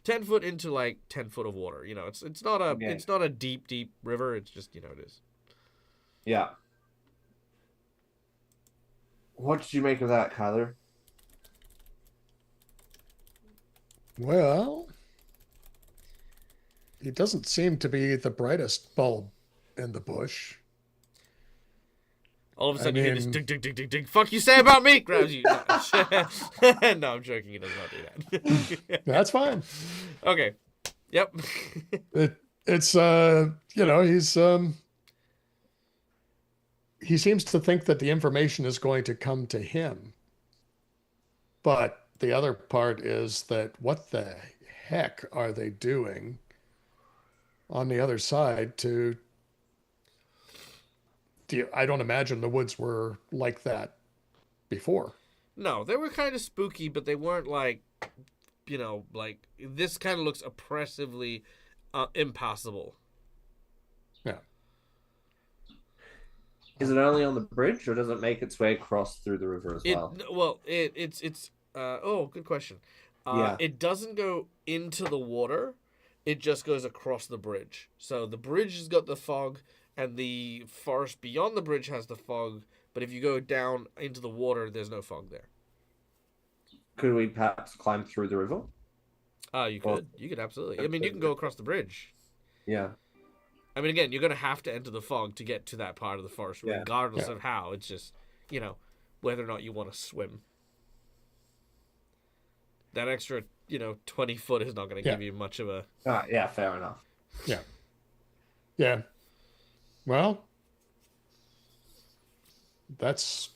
10 foot into like 10 foot of water. It's not a Okay. it's not a deep river. It's just it is. Yeah. What did you make of that, Kyler? Well, he doesn't seem to be the brightest bulb in the bush. All of a I sudden you hear this mean- dig dig dig dig dig. Fuck you say about me? Grabs you. No, I'm joking. He does not do that. That's fine. Okay. Yep. It's he seems to think that the information is going to come to him. But the other part is that what the heck are they doing on the other side to I don't imagine the woods were like that before. No, they were kind of spooky, but they weren't like, like this kind of looks oppressively impossible. Yeah. Is it only on the bridge, or does it make its way across through the river as well? It's good question. Yeah. It doesn't go into the water. It just goes across the bridge. So the bridge has got the fog, and the forest beyond the bridge has the fog. But if you go down into the water, there's no fog there. Could we perhaps climb through the river? You could. You could absolutely. I mean, you can go across the bridge. Yeah. I mean, again, you're going to have to enter the fog to get to that part of the forest, Yeah. regardless Yeah. of how. It's just, whether or not you want to swim. That extra, 20 foot is not going to Yeah. give you much of a... Yeah, fair enough. Yeah. Yeah. Well, that's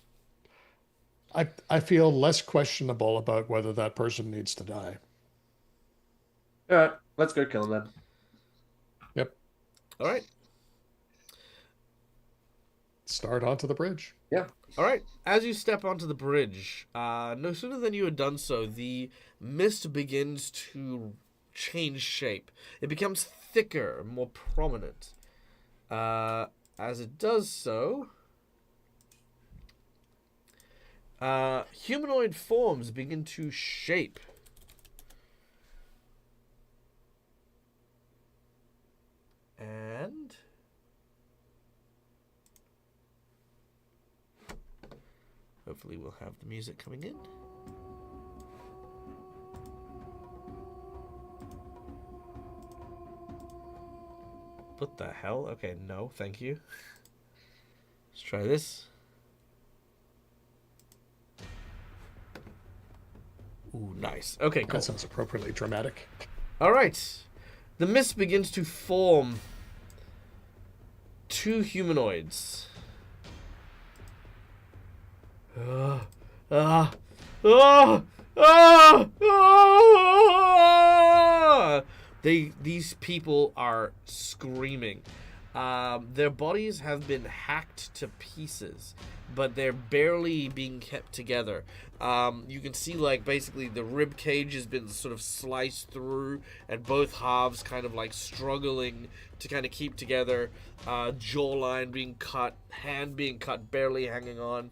I feel less questionable about whether that person needs to die. All right, let's go kill him then. Yep. All right. Start onto the bridge. Yeah. All right. As you step onto the bridge, no sooner than you had done so, the mist begins to change shape. It becomes thicker, more prominent. As it does so, humanoid forms begin to shape. And hopefully we'll have the music coming in. What the hell? Okay, no, thank you. Let's try this. Ooh, nice. Okay, cool. That sounds appropriately dramatic. All right. The mist begins to form two humanoids. Ah, ah, ah, ah, ah! These people are screaming. Their bodies have been hacked to pieces, but they're barely being kept together. You can see, like, basically the rib cage has been sort of sliced through, and both halves kind of like struggling to kind of keep together. Jawline being cut, hand being cut, barely hanging on.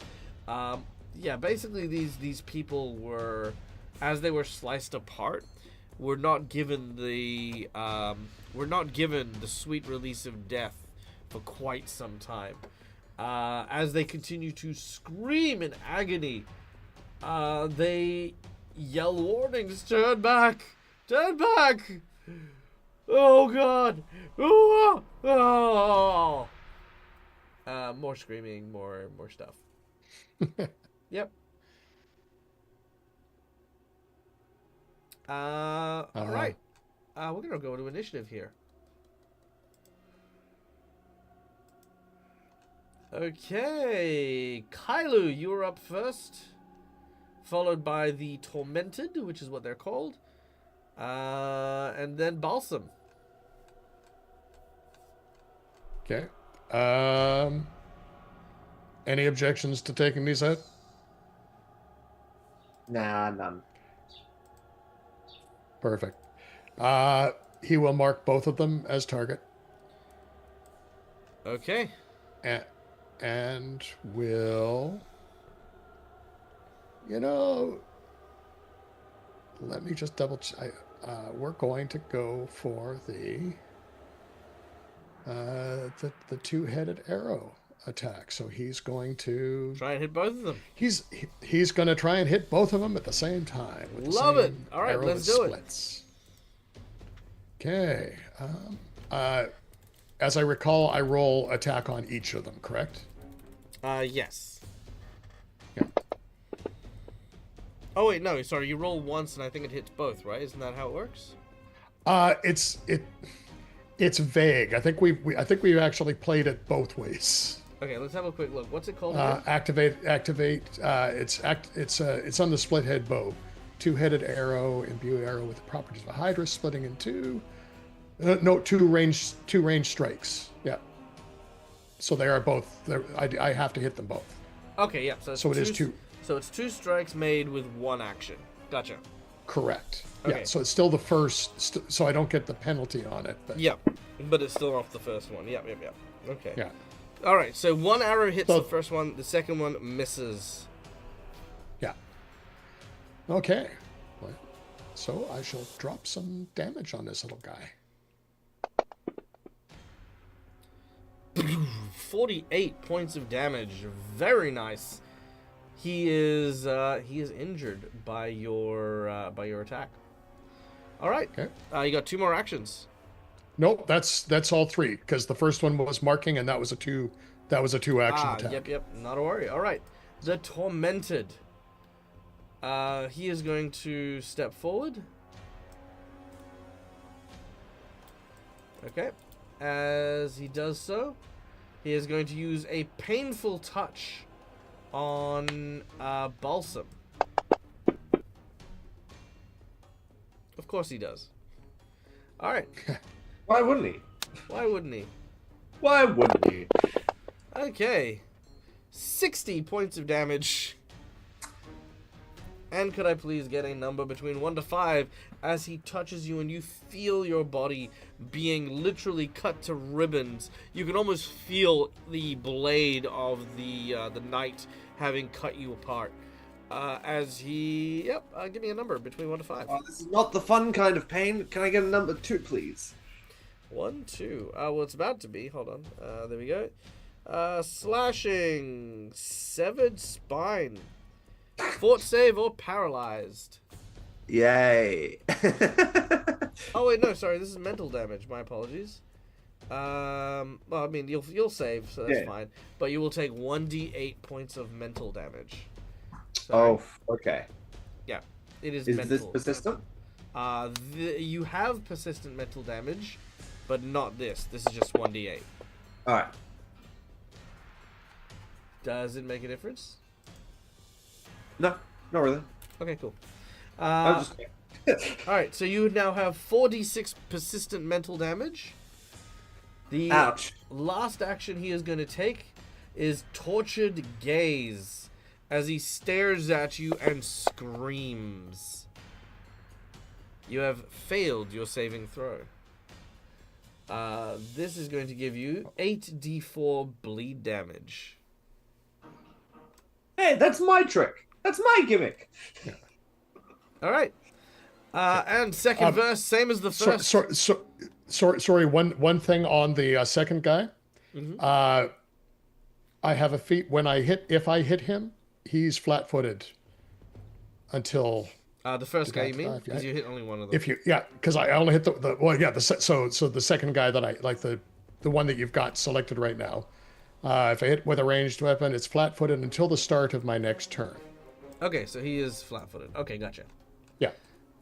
Yeah, basically these people were, as they were sliced apart, were not given the sweet release of death for quite some time. As they continue to scream in agony, they yell warnings: "Turn back! Turn back! Oh God! Oh!" Oh! More screaming, more stuff. Yep. All right. We're gonna go to initiative here. Okay, Kailu, you are up first, followed by the Tormented, which is what they're called, and then Balsam. Okay. Any objections to taking these out? Nah, none. Perfect. He will mark both of them as target. Okay. And will, let me just double check. We're going to go for the two-headed arrow attack. So he's going to Try and hit both of them. He's going to try and hit both of them at the same time. With Love the it. same All right, arrow let's that do it. splits. Okay. As I recall, I roll attack on each of them, correct? Yes. Yeah. Oh wait, no, sorry. You roll once, and I think it hits both, right? Isn't that how it works? It's vague. I think we've actually played it both ways. Okay, let's have a quick look. What's it called? Activate. It's on the split head bow. Two-headed arrow, imbue arrow with the properties of a hydra, splitting in two. No, two range strikes. Yeah. So they are both. I have to hit them both. Okay, yeah. So it is two. So it's two strikes made with one action. Gotcha. Correct. Okay. Yeah. So it's still the first. So I don't get the penalty on it. But... Yep. But it's still off the first one. Yep. Okay. Yeah. All right. So one arrow hits the first one. The second one misses. Yeah. Okay. So I shall drop some damage on this little guy. 48 points of damage. Very nice. He is injured by your attack. All right. Okay. You got two more actions. Nope, that's all three, because the first one was marking, and that was a two action attack. Yep. Not a worry. All right. The Tormented. He is going to step forward. Okay. as he does so, he is going to use a painful touch on Balsam. Of course he does. All right. Why wouldn't he? Why wouldn't he? Why wouldn't he? Okay. 60 points of damage. And could I please get a number between 1 to 5 as he touches you and you feel your body being literally cut to ribbons. You can almost feel the blade of the knight having cut you apart. As he... Yep, give me a number between 1 to 5. Oh, this is not the fun kind of pain. Can I get a number 2, please? 1, 2. Well, it's about to be. Hold on. There we go. Slashing. Severed spine. Fort save or paralyzed. Yay. Oh wait, no, sorry. This is mental damage. My apologies. Well, I mean, you'll save, so that's fine. But you will take 1d8 points of mental damage. Sorry. Oh, okay. Yeah, it is. Is mental. this persistent? You have persistent mental damage, but not this. This is just 1d8. All right. Does it make a difference? No, not really. Okay, cool. I'm just... Alright, so you now have 4d6 persistent mental damage. The Ouch. last action he is going to take is Tortured Gaze as he stares at you and screams. You have failed your saving throw. This is going to give you 8d4 bleed damage. Hey, that's my trick. That's my gimmick. Alright. And second verse, same as the first. Sorry. One thing on the second guy. Mm-hmm. I have a feat if I hit him, he's flat-footed until the first guy, you mean? Because you hit only one of them. Because I only hit so the second guy that I like, the one that you've got selected right now. If I hit with a ranged weapon, it's flat-footed until the start of my next turn. Okay, so he is flat-footed. Okay, gotcha. Yeah.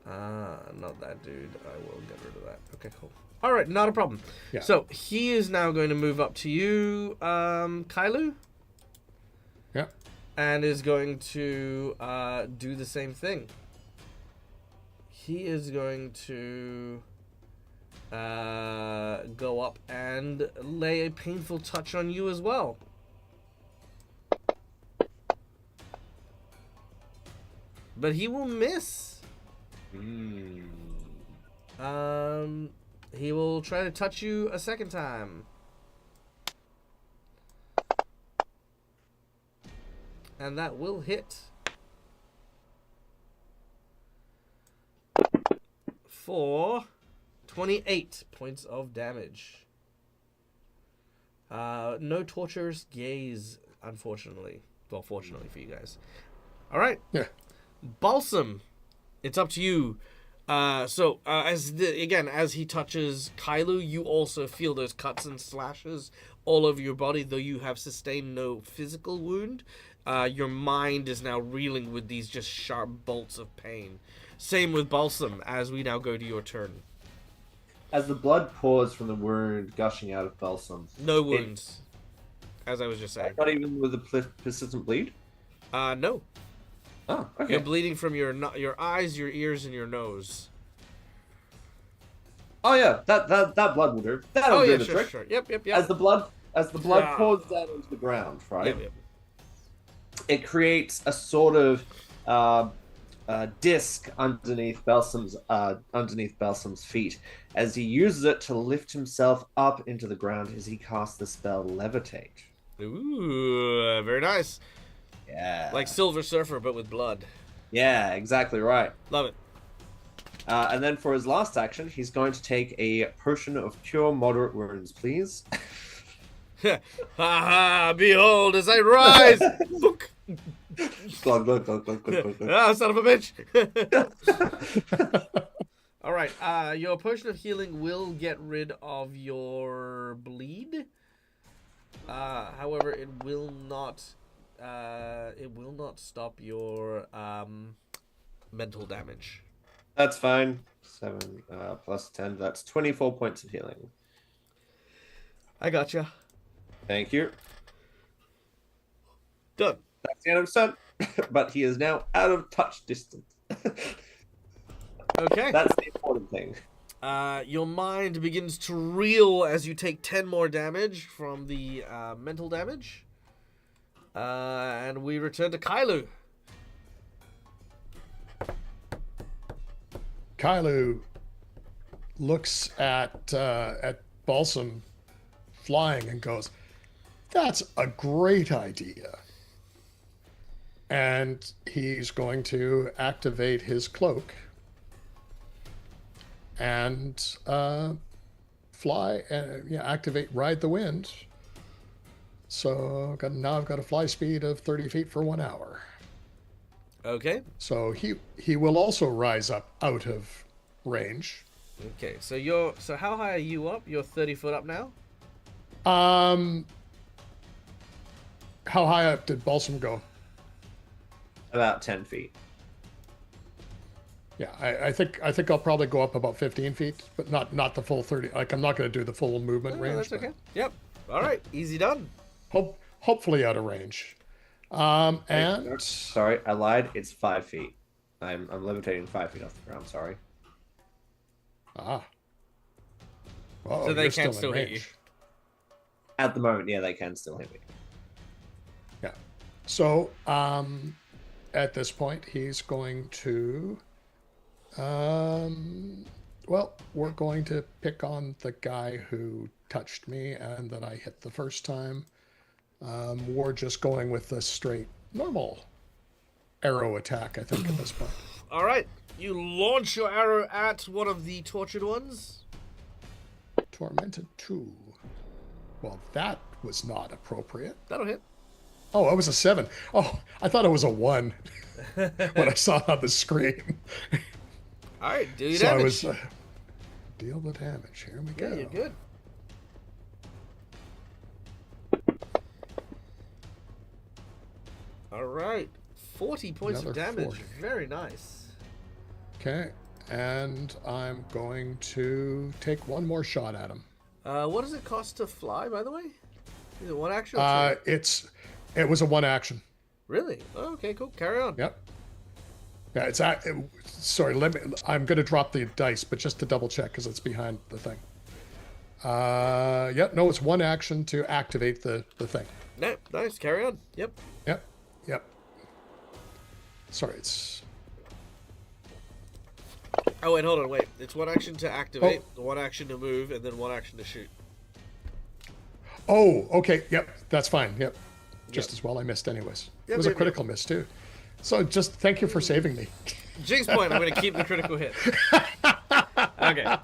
Not that dude. I will get rid of that. Okay, cool. All right, not a problem. Yeah. So he is now going to move up to you, Kailu. Yeah. And is going to do the same thing. He is going to go up and lay a painful touch on you as well. But he will miss. He will try to touch you a second time. And that will hit. For 28 points of damage. No torturous gaze, unfortunately. Well, fortunately for you guys. All right. Yeah. Balsam, it's up to you. As he touches Kailu, you also feel those cuts and slashes all over your body, though you have sustained no physical wound. Your mind is now reeling with these just sharp bolts of pain. Same with Balsam, as we now go to your turn. As the blood pours from the wound gushing out of Balsam. No wounds, as I was just saying. Not even with a persistent bleed? No. Oh, okay. You're bleeding from your eyes, your ears, and your nose. Oh yeah, that blood will do. That'll do the trick. Sure. Yep. As the blood pours down into the ground, right? Yep. It creates a sort of disc underneath Balsam's feet as he uses it to lift himself up into the ground as he casts the spell Levitate. Ooh, very nice. Yeah. Like Silver Surfer, but with blood. Yeah, exactly right. Love it. And then for his last action, he's going to take a potion of cure moderate wounds, please. Ha ha! Behold, as I rise! Look! Glug, glug, glug, glug, glug, glug. Ah, son of a bitch! Alright, your potion of healing will get rid of your bleed. However, it will not stop your mental damage. That's fine. 7 plus 10, that's 24 points of healing. I gotcha. Thank you. Done. That's the end of his turn. But he is now out of touch distance. Okay. That's the important thing. Your mind begins to reel as you take 10 more damage from the mental damage. And we return to Kailu. Kailu looks at Balsam flying and goes, "That's a great idea." And he's going to activate his cloak and fly and activate Ride the Wind. So now I've got a fly speed of 30 feet for 1 hour. Okay. So he will also rise up out of range. Okay. So how high are you up? You're 30 foot up now? How high up did Balsam go? About 10 feet. Yeah, I think I'll probably go up about 15 feet, but not the full 30. Like, I'm not going to do the full movement range. That's okay. Yep. All right. Easy done. Hopefully out of range. And sorry, I lied. It's 5 feet. I'm levitating 5 feet off the ground. Sorry. Uh-oh, So they you're can still in hit you. range. At the moment, yeah, they can still hit me. Yeah. So at this point, he's going to. Well, we're going to pick on the guy who touched me and that I hit the first time. We're just going with the straight normal arrow attack, I think, at this point. All right. You launch your arrow at one of the tortured ones. Tormented 2. Well, that was not appropriate. That'll hit. Oh, it was a 7. Oh, I thought it was a 1 when I saw it on the screen. All right. Do your So damage. I was deal the damage. Here we go. Yeah, you're good. All right. 40 points of Another damage. 40. Very nice. Okay, and I'm going to take one more shot at him. What does it cost to fly, by the way? Is it one action? Or two? It was a 1 action. Really? Oh, okay, cool. Carry on. Yep. Yeah, sorry. I'm going to drop the dice, but just to double check because it's behind the thing. Yep. No, it's 1 action to activate the thing. No, nice. Carry on. Yep. Yep. Sorry, it's. Oh wait, hold on. Wait. It's 1 action to activate, 1 action to move, and then 1 action to shoot. Oh, okay. Yep, that's fine. Yep. Just Yep. as well I missed anyways. Yep, It was a yep, critical miss too. So just thank you for saving me. Jinx point. I'm going to keep the critical hit. Okay.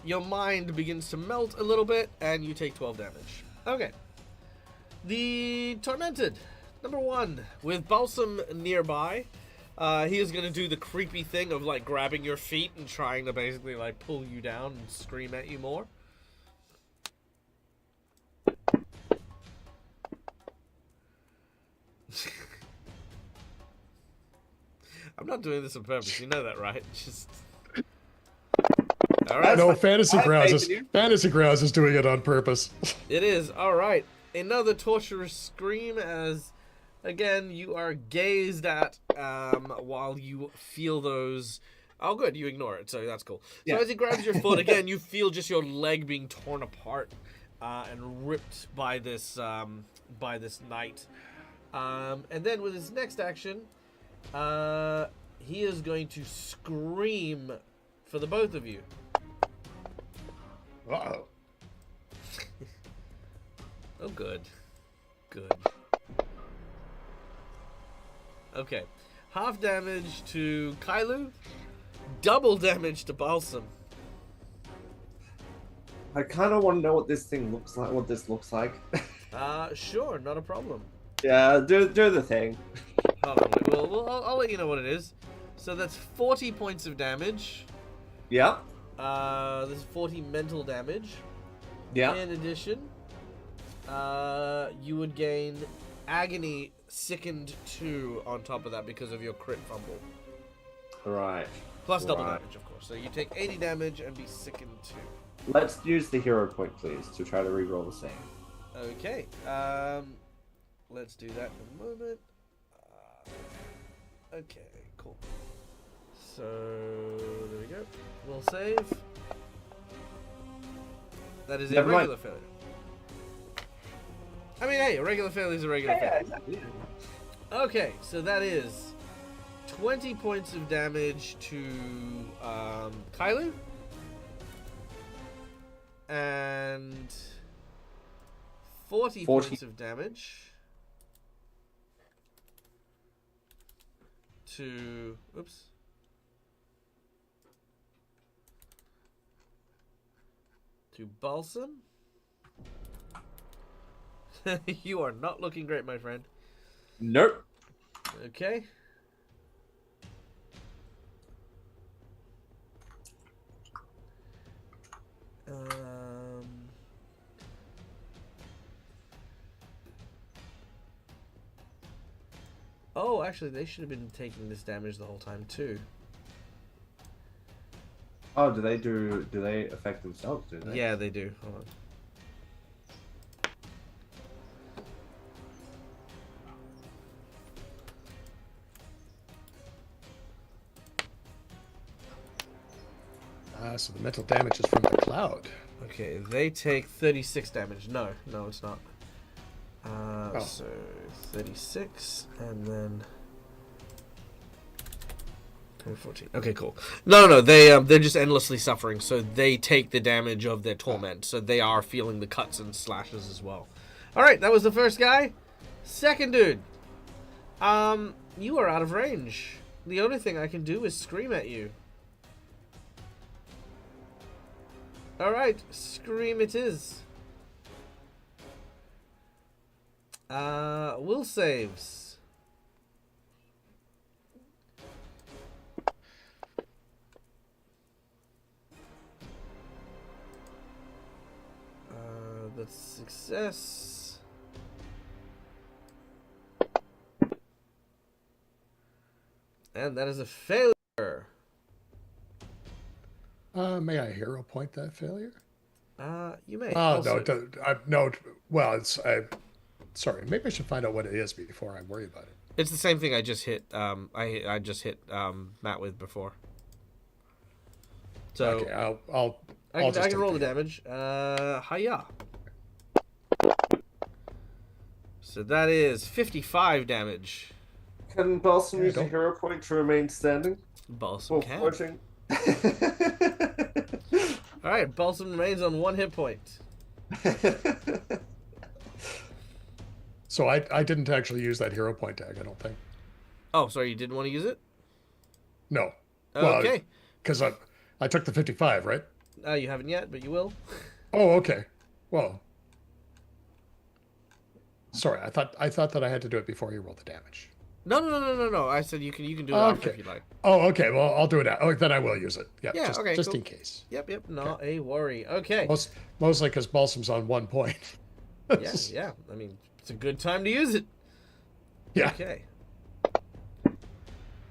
Your mind begins to melt a little bit, and you take 12 damage. Okay. The Tormented, number 1, with Balsam nearby. He is going to do the creepy thing of, like, grabbing your feet and trying to basically, like, pull you down and scream at you more. I'm not doing this on purpose. You know that, right? Just... All right. No, Fantasy Grounds is doing it on purpose. It is. All right. Another torturous scream as, again, you are gazed at while you feel those... Oh, good. You ignore it, so that's cool. Yeah. So as he grabs your foot, again, you feel just your leg being torn apart and ripped by this knight. And then with his next action, he is going to scream for the both of you. Uh-oh. Oh, good. Good. Okay. Half damage to Kailu. Double damage to Balsam. I kind of want to know what this thing looks like. What this looks like. Sure, not a problem. Yeah, do the thing. Hold on, wait, I'll let you know what it is. So that's 40 points of damage. Yeah. There's 40 mental damage. Yeah. In addition, you would gain Agony Sickened 2 on top of that because of your crit fumble. Right. Plus double damage, of course. So you take 80 damage and be Sickened 2. Let's use the hero point, please, to try to reroll the same. Okay. Let's do that in a moment. Okay, cool. So there we go. We'll save. That is a Never mind. regular failure. I mean, hey, a regular failure is a regular failure. Exactly. Okay, so that is 20 points of damage to Kylu. And 40 points of damage to... Oops. To Balsam. You are not looking great, my friend. Nope. Okay. Oh, actually, they should have been taking this damage the whole time too. Oh, do they affect themselves, do they? Yeah, they do. Hold on. So the mental damage is from the cloud. Okay, they take 36 damage. No, it's not. Oh. So 36, and then 14. Okay, cool. No, they're just endlessly suffering, so they take the damage of their torment. So they are feeling the cuts and slashes as well. All right, that was the first guy. Second dude. You are out of range. The only thing I can do is scream at you. All right, scream it is. Will saves. That's success. And that is a failure. May I hero point that failure? You may. Oh, also... no. Well, sorry. Maybe I should find out what it is before I worry about it. It's the same thing I just hit. I just hit Matt with before. So Okay, I can roll the damage. Hiya. So that is 55 damage. Can Balsam use a don't- hero point to remain standing? Balsam Or can. floating? All right, Balsam remains on 1 hit point. So I didn't actually use that hero point tag, I don't think. Oh, sorry, you didn't want to use it? No. Okay. Because I took the 55, right? You haven't yet, but you will. Oh, okay. Well, sorry. I thought that I had to do it before you rolled the damage. No. I said you can do it after if you like. Oh, okay. Well, I'll do it now. Oh, then I will use it. Yeah. Yeah, okay, Just cool. in case. Yep. Not a worry. Okay. Mostly because Balsam's on 1 point. Yeah. I mean, it's a good time to use it. Yeah. Okay.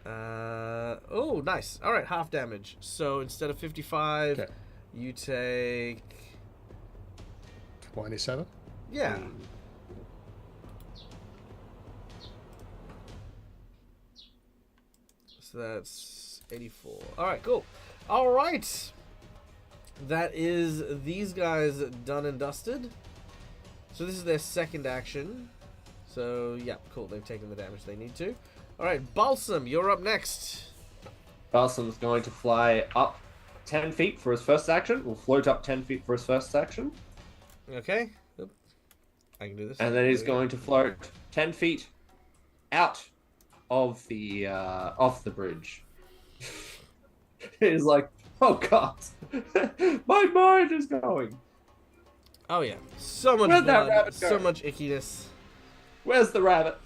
Oh, nice. All right, half damage. So instead of 55, Okay. you take 27. yeah. So that's 84. All right, cool. All right. That is these guys done and dusted. So this is their second action. So, yeah, cool. They've taken the damage they need to. All right, Balsam, you're up next. Balsam's going to fly up 10 feet for his first action. Will float up 10 feet for his first action. Okay. Oop. I can do this. And then he's going to float 10 feet out of the bridge. He's like, oh god, my mind is going. Oh yeah, so much Where'd that blood, rabbit so go? much ickiness. Where's the rabbit?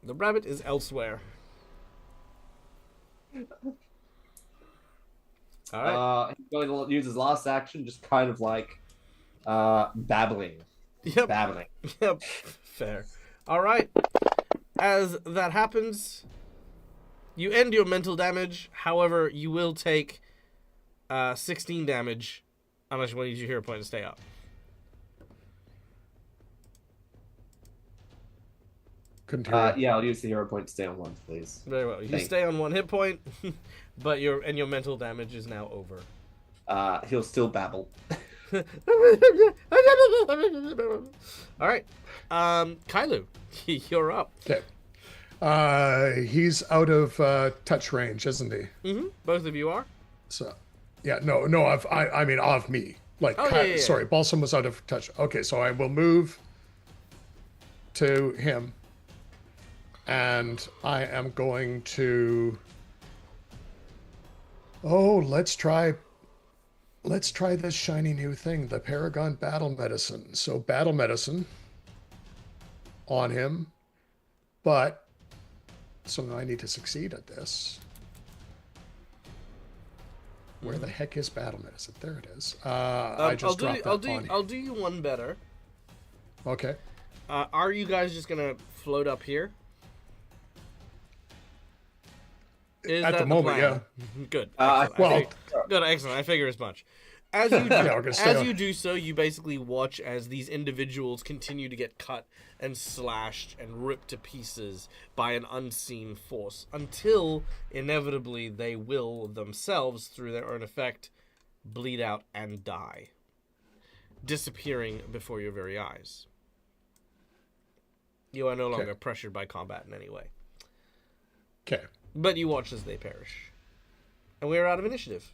The rabbit is elsewhere. All right. He's going to use his last action, just kind of like babbling. Yep. Babbling. Yep. Fair. All right. As that happens, you end your mental damage. However, you will take 16 damage, unless you want to use your hero point to stay up. Couldn't hear you. Yeah, I'll use the hero point to stay on 1, please. Very well. You Thank stay on 1 hit point, but your mental damage is now over. He'll still babble. All right, Kailu, you're up. Okay. He's out of touch range, isn't he? Mm-hmm. Both of you are. So, yeah, no, I mean, of me. Like, yeah. sorry, Balsam was out of touch. Okay, so I will move to him, and I am going to. Oh, let's try this shiny new thing, the Paragon Battle Medicine. So Battle Medicine on him, but so now I need to succeed at this. Where the heck is Battle Medicine? There it is. I just dropped that on. I'll do you one better. Okay. Are you guys just gonna float up here? At the moment, yeah. Good. Good. Excellent. I figure as much. As you do, do so, you basically watch as these individuals continue to get cut and slashed and ripped to pieces by an unseen force until inevitably they will themselves, through their own effect, bleed out and die, disappearing before your very eyes. You are no longer pressured by combat in any way. Okay. But you watch as they perish. And we are out of initiative.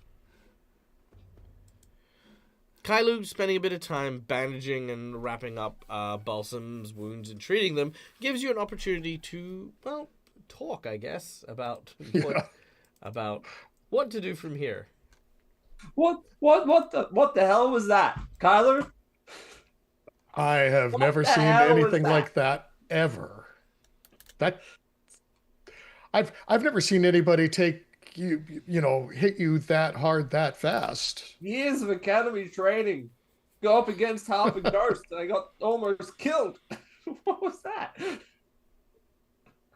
Kailu, spending a bit of time bandaging and wrapping up Balsam's wounds and treating them, gives you an opportunity to, well, talk, I guess, about what to do from here. What the hell was that, Kyler? I have never seen anything like that ever. I've never seen anybody take hit you that hard that fast. Years of academy training, go up against Harper Ghost, and I got almost killed. What was that?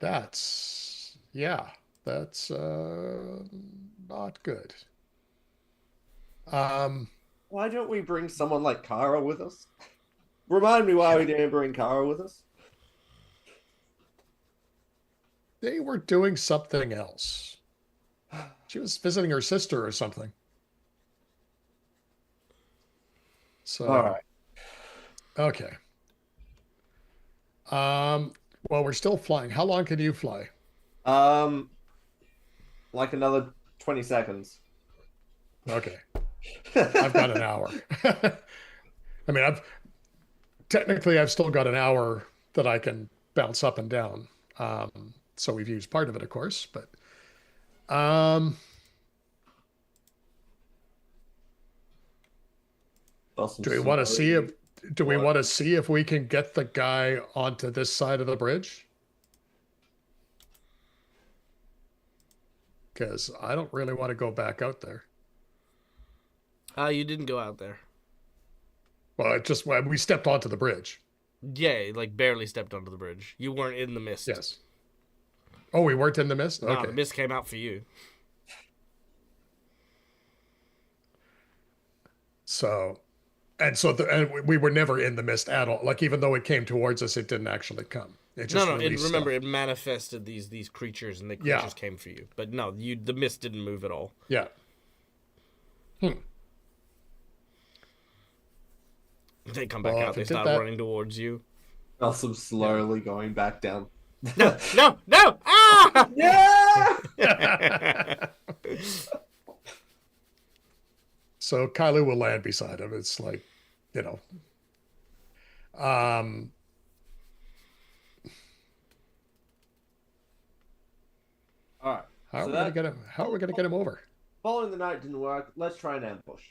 That's not good. Why don't we bring someone like Kara with us? Remind me why we didn't bring Kara with us. They were doing something else. She was visiting her sister or something. So, all right. Okay. Well, we're still flying. How long can you fly? Like another 20 seconds. Okay. I've got an hour. I mean, I've still got an hour that I can bounce up and down. So we've used part of it, of course, but do we want to see if we can get the guy onto this side of the bridge? Because I don't really want to go back out there. You didn't go out there. Well, we stepped onto the bridge. Yeah, like barely stepped onto the bridge. You weren't in the mist. Yes. Oh, we weren't in the mist? No, Okay. the mist came out for you. So, and we were never in the mist at all. Like, even though it came towards us, it didn't actually come. It just it manifested these creatures, and the creatures came for you. But no, the mist didn't move at all. Yeah. They come back out. They start running towards you. Also slowly going back down. No! Ah! Yeah! So Kylo will land beside him. It's like, all right. How are we gonna get him? How are we gonna get him over? Following the night didn't work. Let's try an ambush.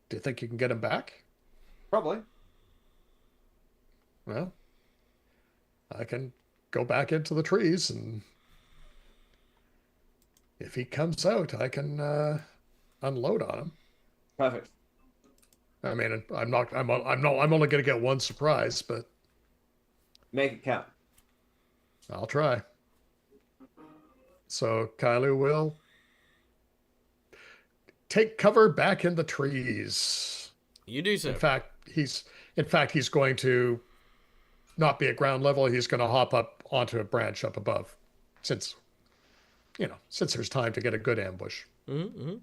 Do you think you can get him back? Probably. Well, I can go back into the trees, and if he comes out, I can unload on him. Perfect. I mean, I'm only going to get one surprise, but make it count. I'll try. So Kailu will take cover back in the trees. You do so. In fact he's going to not be at ground level. He's going to hop up onto a branch up above, since there's time to get a good ambush. Mm-hmm.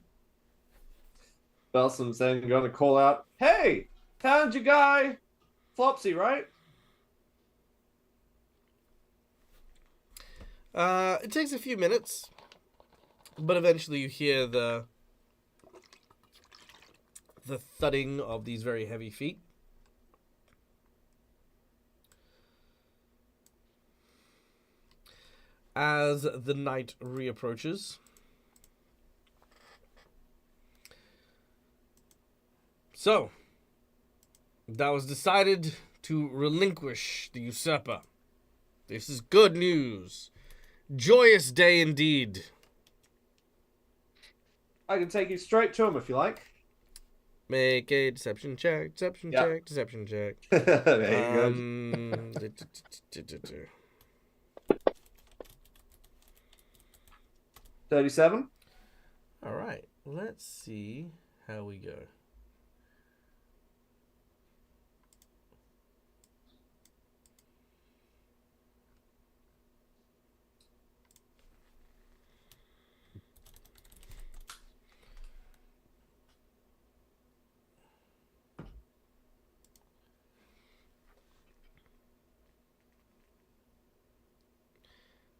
Balsam's then going to call out, "Hey, found your guy, Flopsy, right?" It takes a few minutes, but eventually you hear the thudding of these very heavy feet. As the night reapproaches. So, that was decided to relinquish the usurper. This is good news. Joyous day indeed. I can take you straight to him if you like. Make a deception check, deception Yep. check, deception check. There you go. 37. All right, let's see how we go.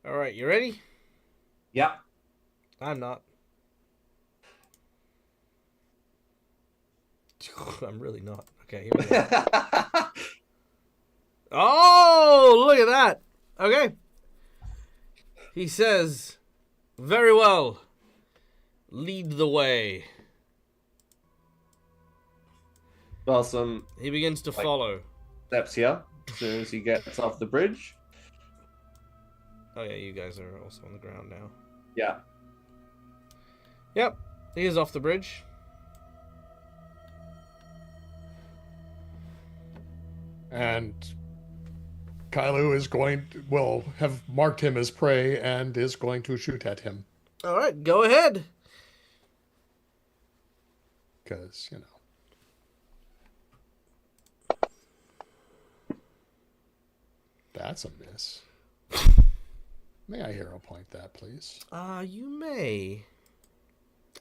All right, you ready? Yep. I'm not. I'm really not. Okay, here we go. Oh, look at that. Okay. He says, very well. Lead the way. Balsam He begins to follow. steps here as soon as he gets off the bridge. Oh, yeah, you guys are also on the ground now. Yeah. Yep, he is off the bridge. And Kailu will have marked him as prey and is going to shoot at him. All right, go ahead. Because, that's a miss. May I hero point that, please? You may.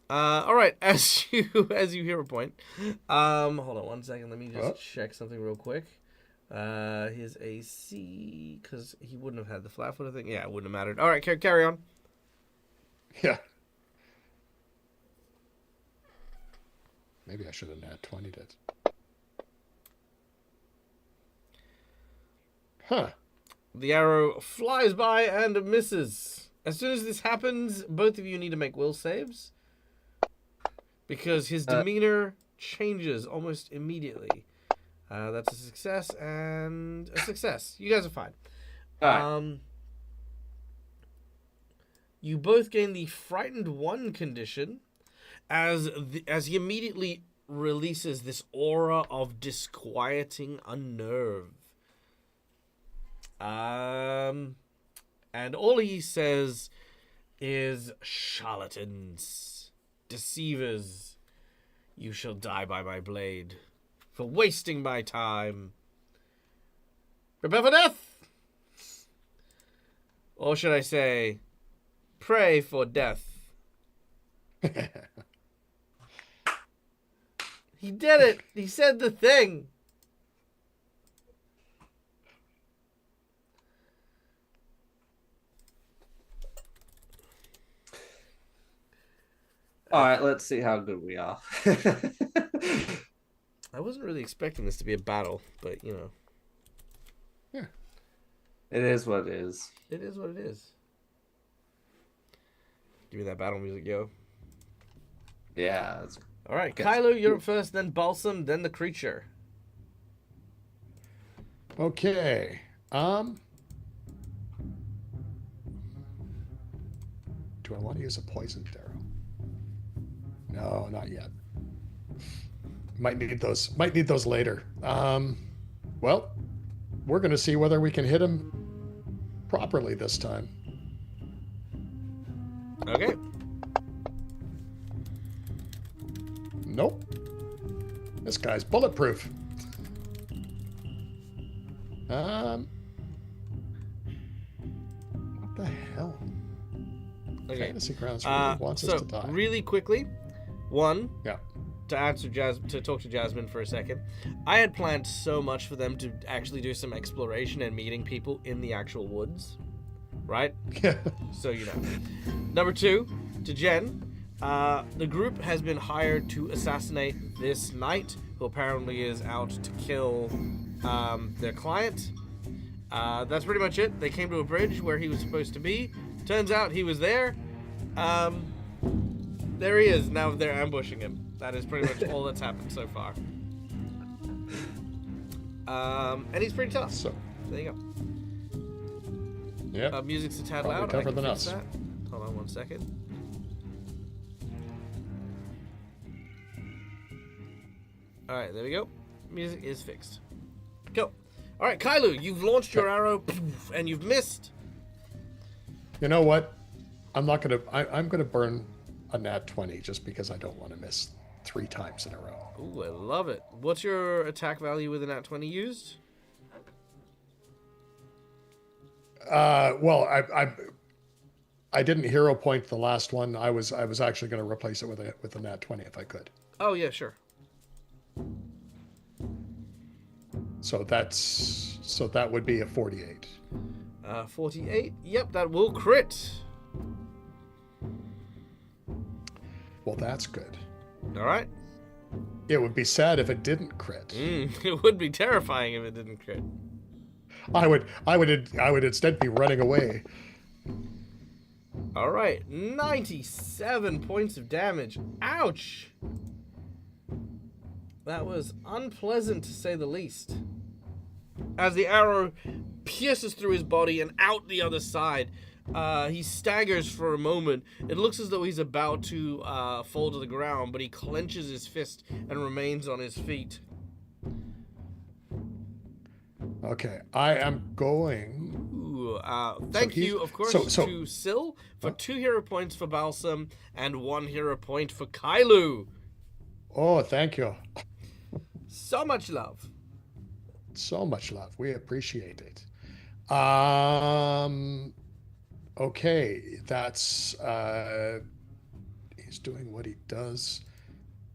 All right, as you hero point. Hold on one second. Let me just check something real quick. His AC, because he wouldn't have had the flat-footed thing. Yeah, it wouldn't have mattered. All right, carry on. Yeah. Maybe I should have had 20 it. Huh. The arrow flies by and misses. As soon as this happens, both of you need to make will saves. Because his demeanor changes almost immediately. That's a success and a success. You guys are fine. Right. You both gain the frightened one condition as he immediately releases this aura of disquieting unnerve. And all he says is, charlatans, deceivers, you shall die by my blade for wasting my time. Prepare for death! Or should I say, pray for death. He did it! He said the thing! All right, let's see how good we are. I wasn't really expecting this to be a battle, but, Yeah. It is what it is. It is what it is. Give me that battle music, yo. Yeah. All right, Kylo, you're up first, then Balsam, then the creature. Okay. Do I want to use a poisoned arrow? No, not yet. Might need those later. Well, we're going to see whether we can hit him properly this time. Okay. Nope. This guy's bulletproof. What the hell? Okay. Fantasy Grounds really wants us to die. Really quickly, one, Yeah. to answer to talk to Jasmine for a second, I had planned so much for them to actually do some exploration and meeting people in the actual woods, right? Yeah. So you know. Number two, to Jen, the group has been hired to assassinate this knight, who apparently is out to kill their client. That's pretty much it. They came to a bridge where he was supposed to be. Turns out he was there. There he is. Now they're ambushing him. That is pretty much all that's happened so far. And he's pretty tough. So there you go. yeah. Music's a tad Probably loud. tougher I can than fix us. that. Hold on one second. Alright, there we go. Music is fixed. Go. Alright, Kailu, you've launched your arrow and you've missed. You know what? I'm not gonna. I'm gonna burn a nat 20 just because I don't want to miss 3 times in a row. Ooh, I love it. What's your attack value with a nat 20 used? Well, I didn't hero point the last one. I was actually going to replace it with a nat 20 if I could. Oh yeah, sure. So that would be a 48. 48. Yep, that will crit. Well, that's good. Alright. It would be sad if it didn't crit. It would be terrifying if it didn't crit. I would instead be running away. Alright, 97 points of damage. Ouch! That was unpleasant to say the least. As the arrow pierces through his body and out the other side, he staggers for a moment. It looks as though he's about to fall to the ground, but he clenches his fist and remains on his feet. Okay, I am going. Ooh, thank you, of course, to Syl for 2 hero points for Balsam and 1 hero point for Kailu. Oh, thank you. So much love. So much love. We appreciate it. Okay, that's he's doing what he does.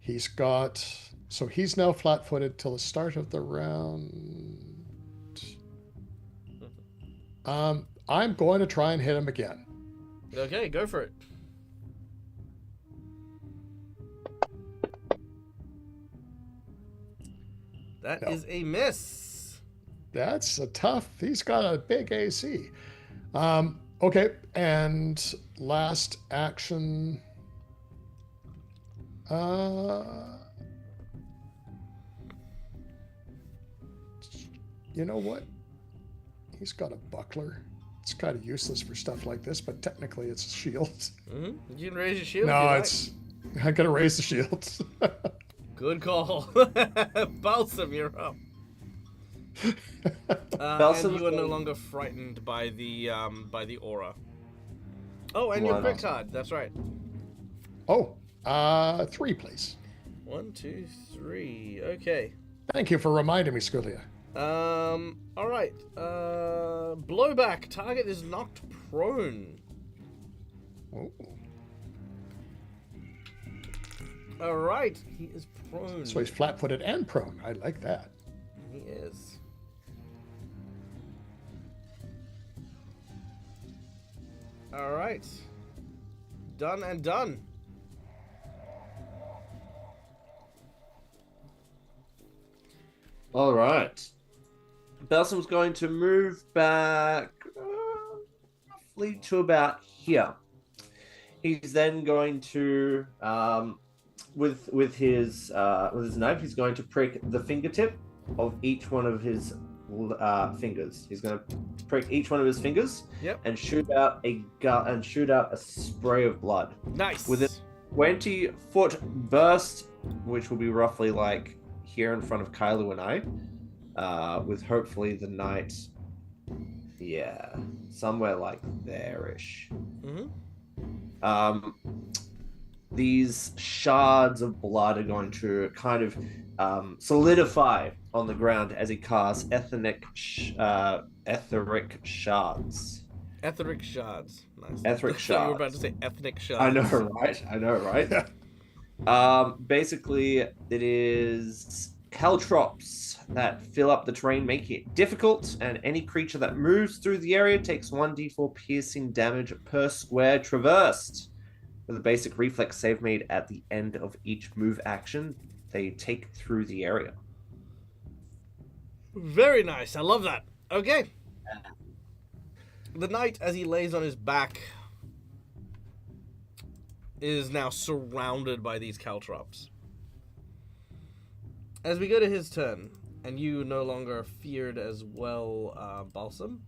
He's got, so he's now flat-footed till the start of the round. I'm going to try and hit him again. Okay, go for it. That is a miss. That's a tough. He's got a big AC. Okay, and last action. You know what? He's got a buckler. It's kind of useless for stuff like this, but technically it's a shield. Mm-hmm. You can raise your shield. No, if it's. I'm gonna raise the shield. Good call. Balsam, you're up. Balsam and you are no longer frightened by the aura. Oh, and your quick card. That's right. Oh, 3, please. 1, 2, 3. Okay. Thank you for reminding me, Sculia. All right. Blowback. Target is knocked prone. Oh. All right. He is prone. So he's flat-footed and prone. I like that. He is. All right. Done and done. All right. Balsam's going to move back roughly to about here. He's then going to, with his knife, he's going to prick the fingertip of each one of his fingers. He's going to prick each one of his fingers. Yep. And shoot out a spray of blood. Nice. With a 20-foot burst, which will be roughly like here in front of Kylo and I, with hopefully the knight, somewhere like there-ish. Mm-hmm. These shards of blood are going to kind of solidify on the ground as he casts etheric shards. Etheric shards. Nice. Etheric I thought you were about to shards. say ethnic shards. I know, right? I know, right? Basically, it is caltrops that fill up the terrain, making it difficult, and any creature that moves through the area takes 1d4 piercing damage per square traversed. With a basic reflex save made at the end of each move action, they take through the area. Very nice. I love that. Okay. The knight, as he lays on his back, is now surrounded by these caltrops. As we go to his turn, and you no longer are feared as well, Balsam,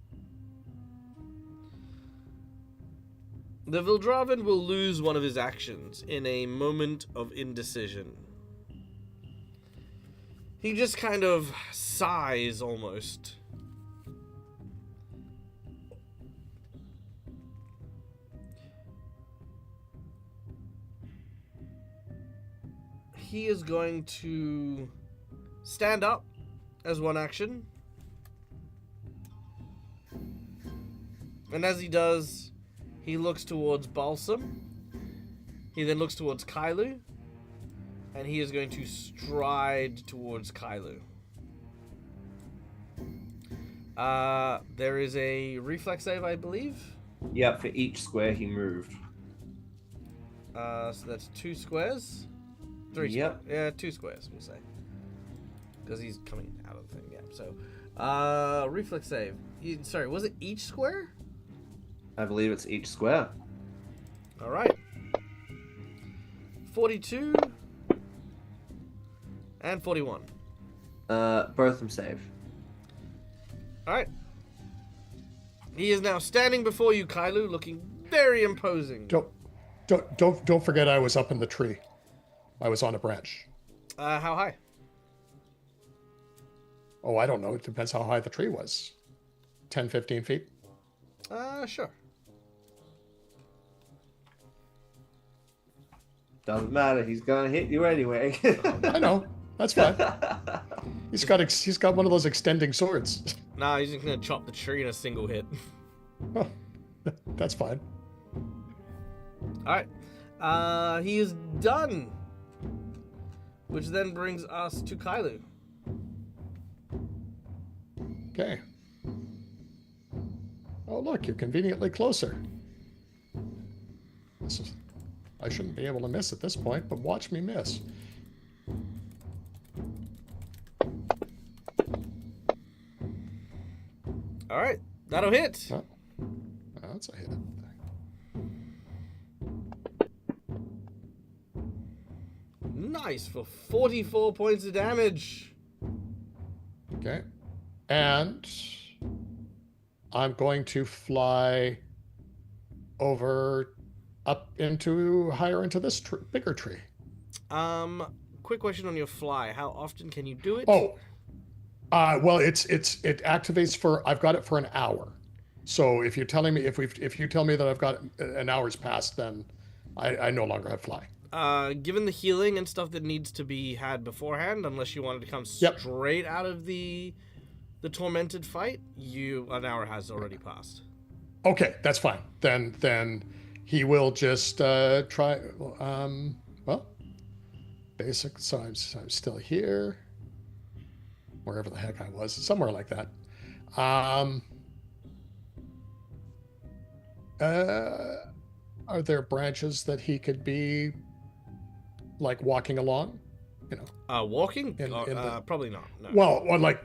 the Vildravan will lose one of his actions in a moment of indecision. He just kind of sighs almost. He is going to stand up as one action. And as he does, he looks towards Balsam. He then looks towards Kailu. And he is going to stride towards Kailu. There is a reflex save, I believe. Yeah, for each square he moved. So that's 2 squares. 3 Yep. squares. Yeah, 2 squares, we'll say. Because he's coming out of the thing, yeah. So, reflex save. Sorry, was it each square? I believe it's each square. Alright. 42. And 41. Both of them save. Alright. He is now standing before you, Kailu, looking very imposing. Don't forget I was up in the tree. I was on a branch. How high? Oh, I don't know. It depends how high the tree was. 10, 15 feet? Sure. Doesn't matter. He's gonna hit you anyway. I know. That's fine. He's got one of those extending swords. Nah, he's just gonna chop the tree in a single hit. Oh, that's fine. Alright. He is done. Which then brings us to Kailu. Okay. Oh, look, you're conveniently closer. I shouldn't be able to miss at this point, but watch me miss. Alright, that'll hit. Oh, that's a hit. Nice for 44 points of damage. Okay. And I'm going to fly over higher into this bigger tree. Quick question on your fly. How often can you do it? Oh, well, it activates for, I've got it for an hour. So if you're telling me, if you tell me that I've got an hour's passed, then I no longer have fly. Given the healing and stuff that needs to be had beforehand, unless you wanted to come straight out of the tormented fight, an hour has already passed. Okay, that's fine. Then he will just try. Well, basic. So I'm still here, wherever the heck I was, somewhere like that. Are there branches that he could be like walking along? Walking? Probably not. No. Well, or like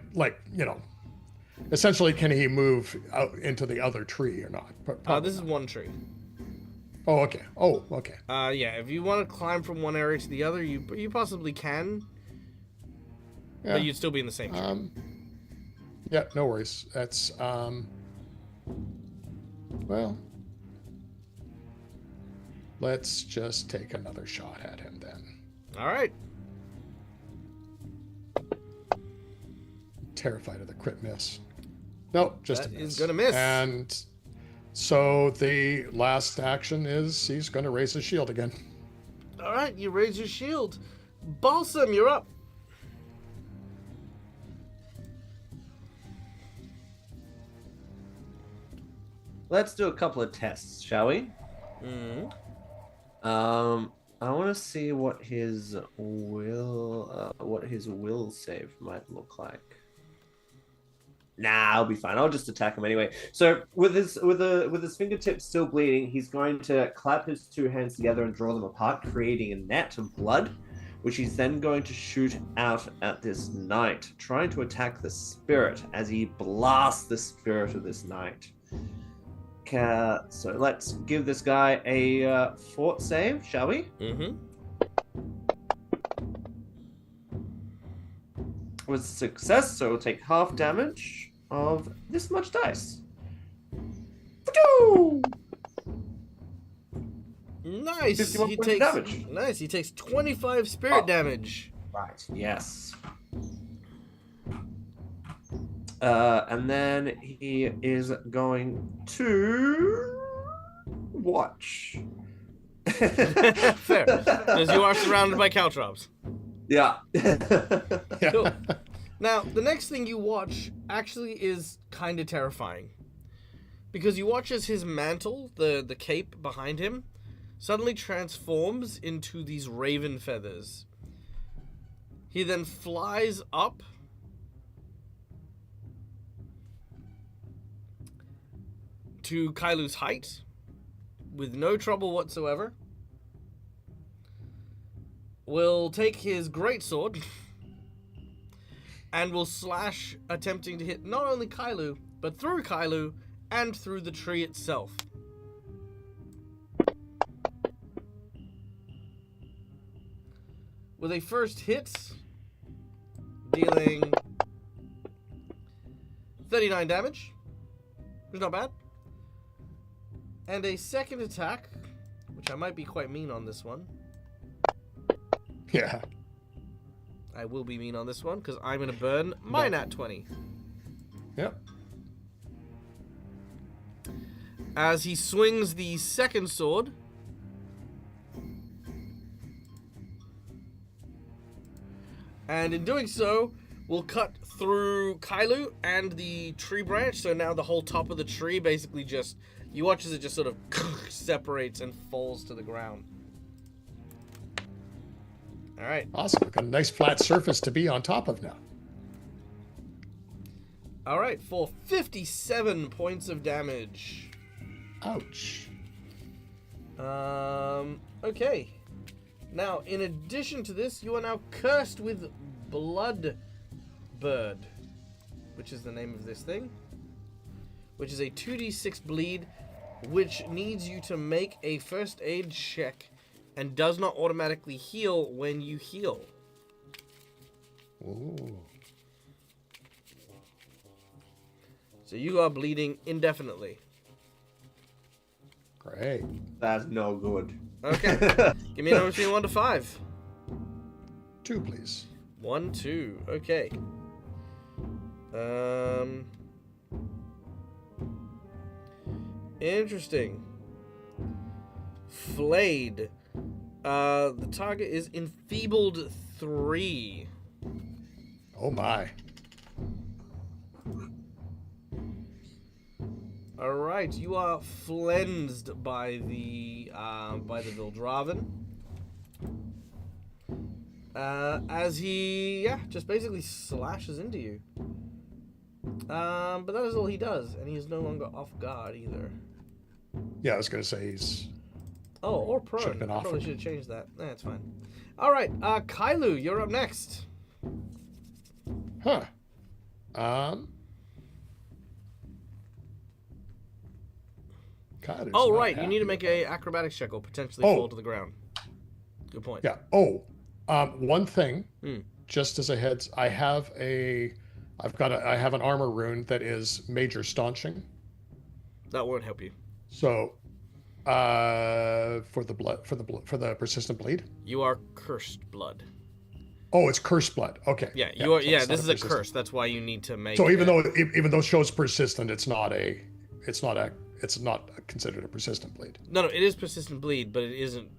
essentially, can he move out into the other tree or not? This is one tree. Oh, okay. Oh, okay. Yeah. If you want to climb from one area to the other, you possibly can. Yeah. But you'd still be in the same tree. Yeah, no worries. That's well, let's just take another shot at him then. All right. Terrified of the crit miss. Nope, just That a miss. is gonna miss. And So the last action is he's going to raise his shield again. All right, you raise your shield. Balsam, you're up. Let's do a couple of tests, shall we? Mm-hmm. I want to see what his will save might look like. Nah, I'll be fine. I'll just attack him anyway. So with his fingertips still bleeding, he's going to clap his two hands together and draw them apart, creating a net of blood, which he's then going to shoot out at this knight, trying to attack the spirit as he blasts the spirit of this knight. So let's give this guy a fort save, shall we? Mm-hmm. With success, so we'll take half damage of this much dice. Nice. 51 He points of takes damage. nice. He takes 25 spirit damage. Right. Yes. And then he is going to watch. Fair, because you are surrounded by caltrops. Yeah. Cool. Now, the next thing you watch actually is kind of terrifying. Because you watch as his mantle, the cape behind him, suddenly transforms into these raven feathers. He then flies up to Kailu's height with no trouble whatsoever. Will take his greatsword and will slash, attempting to hit not only Kailu, but through Kailu and through the tree itself. With a first hit, dealing 39 damage, which is not bad. And a second attack, which I might be quite mean on this one. Yeah. I will be mean on this one, because I'm going to burn my nat 20. Yep. As he swings the second sword. And in doing so, will cut through Kailu and the tree branch. So now the whole top of the tree basically just... You watch as it just sort of separates and falls to the ground. All right. Awesome. We've got a nice flat surface to be on top of now. All right, for 57 points of damage. Ouch. Okay. Now, in addition to this, you are now cursed with Blood Bird, which is the name of this thing, which is a 2d6 bleed, which needs you to make a first aid check and does not automatically heal when you heal. Ooh. So you are bleeding indefinitely. Great. That's no good. Okay. Give me a number between 1 to 5. 2, please. 1, 2. Okay. Interesting. Flayed. The target is enfeebled 3. Oh my. All right, you are flensed by the Vildraven. As he just basically slashes into you. But that is all he does, and he is no longer off guard either. Yeah, I was going to say he's... Oh, or prone. Should've been I probably offered. should have changed that. That's fine. All right, Kailu, you're up next. Huh. God, Oh, right, you need to make a acrobatics check or potentially fall to the ground. Good point. Yeah. Oh, one thing, Hmm. just as a heads, I have an armor rune that is major staunching. That won't help you. So, for the persistent bleed. You are cursed blood. Oh, it's cursed blood. Okay. Yeah, you so are. Yeah, it's not this is a persistent. curse. That's why you need to make. So even though it shows persistent, it's not it's not considered a persistent bleed. No, it is persistent bleed, but it isn't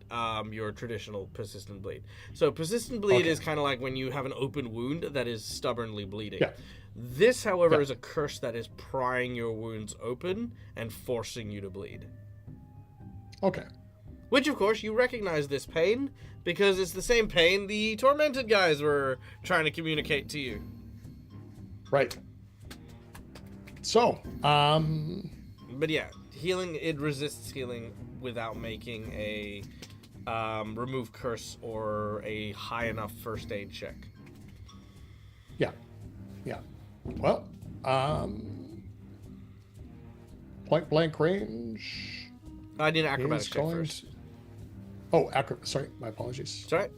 your traditional persistent bleed. So persistent bleed is kind of like when you have an open wound that is stubbornly bleeding. Yeah. This, however, is a curse that is prying your wounds open and forcing you to bleed. Okay. Which, of course, you recognize this pain because it's the same pain the tormented guys were trying to communicate to you. Right. So, But yeah, healing, it resists healing without making a remove curse or a high enough first aid check. yeah. Well, point blank range. I need an acrobatics is check going first. to- Oh, sorry, my apologies. It's alright.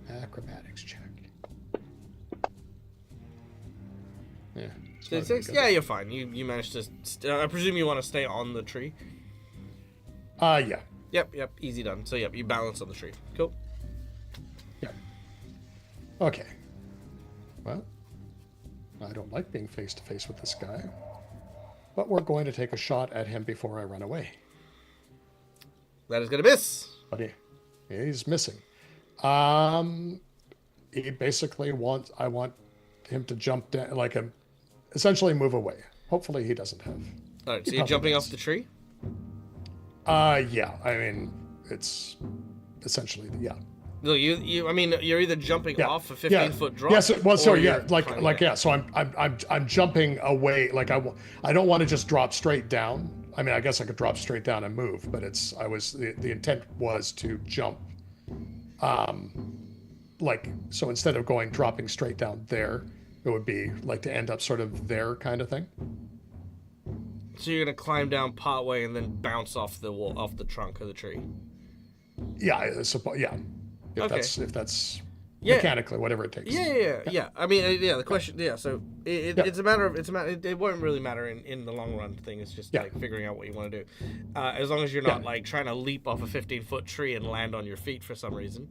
Acrobatics check. Yeah. it's Did not it very six? good. Yeah, you're fine. You managed to... I presume you want to stay on the tree? Yeah. Yep. Easy done. So, yep, you balance on the tree. Cool. Yeah. Okay. Well, I don't like being face to face with this guy, but we're going to take a shot at him before I run away. That is going to miss. But he's missing. He basically I want him to jump down, essentially move away. Hopefully he doesn't have. Alright, so He you're probably jumping does. off the tree? Yeah. I mean, it's essentially, yeah. No, you're either jumping Yeah. off a 15-foot drop. Yes. Well, so or yeah, you're climbing down. yeah. So I'm jumping away. I don't want to just drop straight down. I mean, I guess I could drop straight down and move, but the intent was to jump. So instead of dropping straight down there, it would be to end up sort of there kind of thing. So you're gonna climb down partway and then bounce off the wall, off the trunk of the tree. Yeah, I suppose. Yeah, if Okay. that's Yeah. mechanically whatever it takes. Yeah. I mean, the question, so Yeah. it's a matter of, it won't really matter in the long run thing. It's just Yeah. figuring out what you want to do. As long as you're not trying to leap off a 15-foot tree and land on your feet for some reason.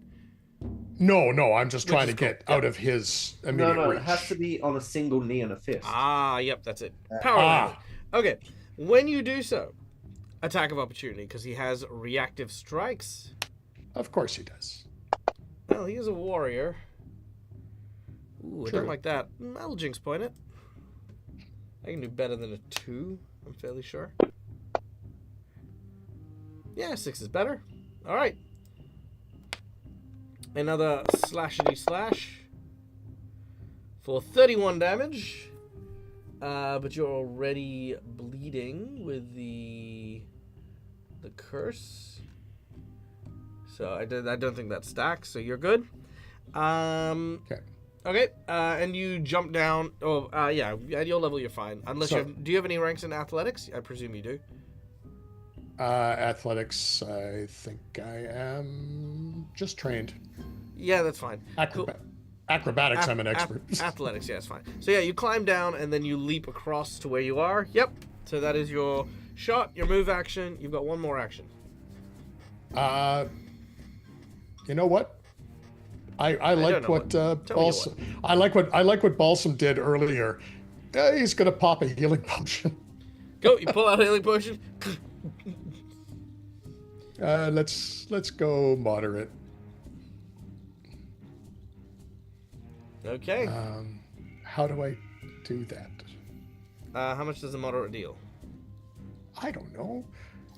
No, I'm just trying to is cool. get out of his immediate No, reach. it has to be on a single knee and a fist. Yep, that's it. Power landing. Okay, when you do so, attack of opportunity, because he has reactive strikes. Of course he does. Well, he is a warrior. Ooh, I True. don't like that. I'll jinx point it. I can do better than a 2, I'm fairly sure. Yeah, 6 is better. Alright. Another slashity slash for 31 damage. But you're already bleeding with the curse. So I don't think that stacks, so you're good. Okay. Okay, and you jump down. Yeah, at your level you're fine. Unless do you have any ranks in athletics? I presume you do. Athletics, I think I am just trained. Yeah, that's fine. Acrobatics, I'm an expert. Athletics, yeah, it's fine. So yeah, you climb down and then you leap across to where you are. Yep. So that is your shot, your move action. You've got one more action. You know what? I like what Balsam. I like what Balsam did earlier. He's gonna pop a healing potion. Go, you pull out a healing potion. Let's go moderate. Okay. How do I do that? How much does a moderate deal? I don't know.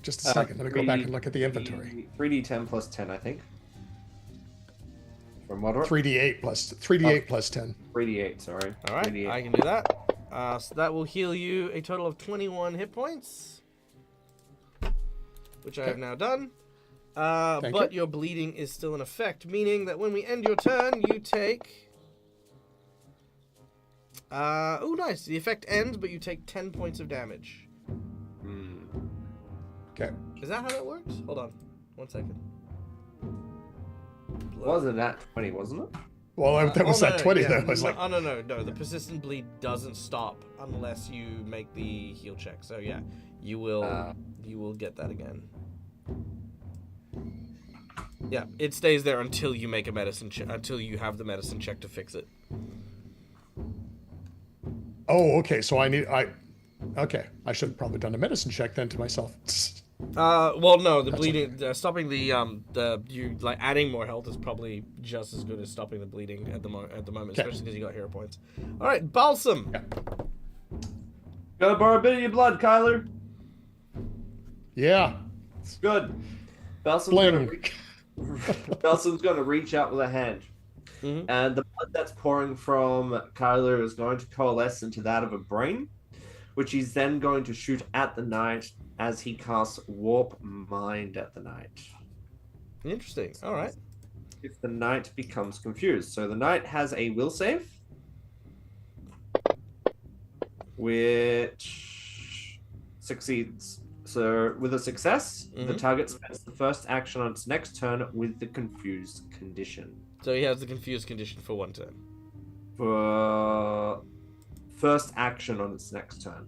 Just a second. Let me go back and look at the inventory. 3d10 plus 10, I think. For moderate. 3d8 plus 10. 3d8, sorry. All right, 3d8. I can do that. So that will heal you a total of 21 hit points, which I have now done. But your bleeding is still in effect, meaning that when we end your turn, you take... oh, nice. The effect ends, but you take 10 points of damage. Okay. Is that how that works? Hold on. 1 second. Wasn't that 20, wasn't it? Well, that was that 20 yeah. though. I was like, no. The persistent bleed doesn't stop unless you make the heal check. So yeah, you will get that again. Yeah, it stays there until you make a medicine check, until you have the medicine check to fix it. oh, okay. So Okay. I should have probably done a medicine check then to myself. Well, no, the That's bleeding, stopping you like adding more health is probably just as good as stopping the bleeding at the moment, Okay. especially because you got hero points. All right, Balsam. Yeah. Gotta borrow a bit of your blood, Kyler. Yeah. Good. Balsam's Bling. Balsam's gonna reach out with a hand. Mhm. And the blood that's pouring from Kyler is going to coalesce into that of a brain, which he's then going to shoot at the knight as he casts Warp Mind at the knight. Interesting. All right. If the knight becomes confused. So the knight has a will save, which succeeds. So with a success, the target spends the first action on its next turn with the confused condition. So he has the confused condition for one turn. For first action on its next turn.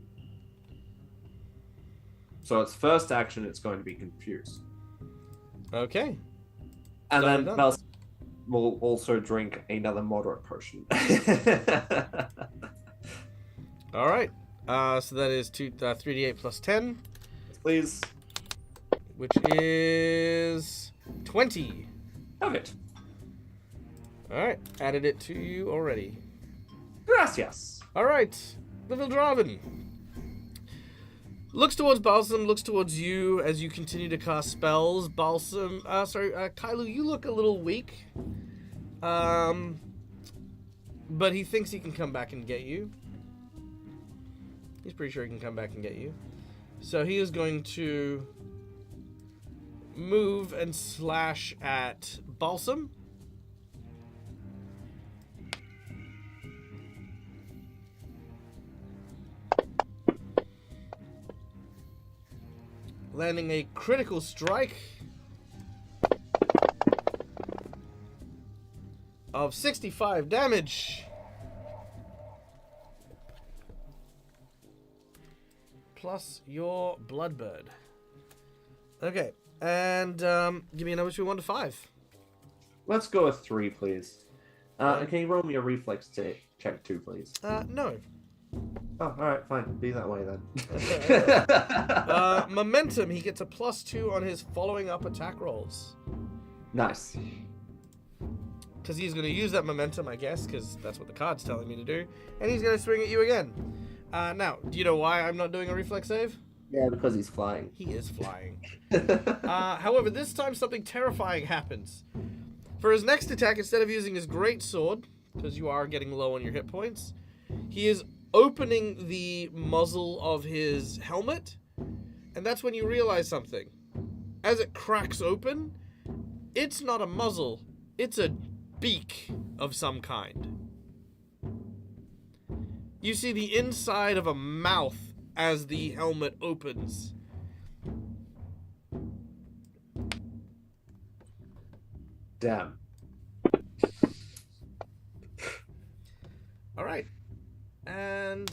So its first action, it's going to be confused. Okay. And Done. then Bells will also drink another moderate potion. All right. So that is 3d8 plus 10, Please. which is 20. Have it. All right. Added it to you already. Gracias. All right. The Vildraven looks towards Balsam, looks towards you as you continue to cast spells. Balsam, Kylo, you look a little weak. But he thinks he can come back and get you. He's pretty sure he can come back and get you. So he is going to move and slash at Balsam. Landing a critical strike of 65 damage. Plus your Bloodbird. Okay, and give me a number between 1 to 5. Let's go with 3, please. Can you roll me a reflex check 2, please? No. Oh, alright, fine. Be that way then. Momentum, he gets a +2 on his following up attack rolls. Nice. Because he's going to use that momentum, I guess, because that's what the card's telling me to do. And he's going to swing at you again. Now, do you know why I'm not doing a reflex save? Yeah, because he's flying. He is flying. However, this time something terrifying happens. For his next attack, instead of using his great sword, because you are getting low on your hit points, he is opening the muzzle of his helmet, and that's when you realize something. As it cracks open, it's not a muzzle, it's a beak of some kind. You see the inside of a mouth as the helmet opens. Damn. All right. And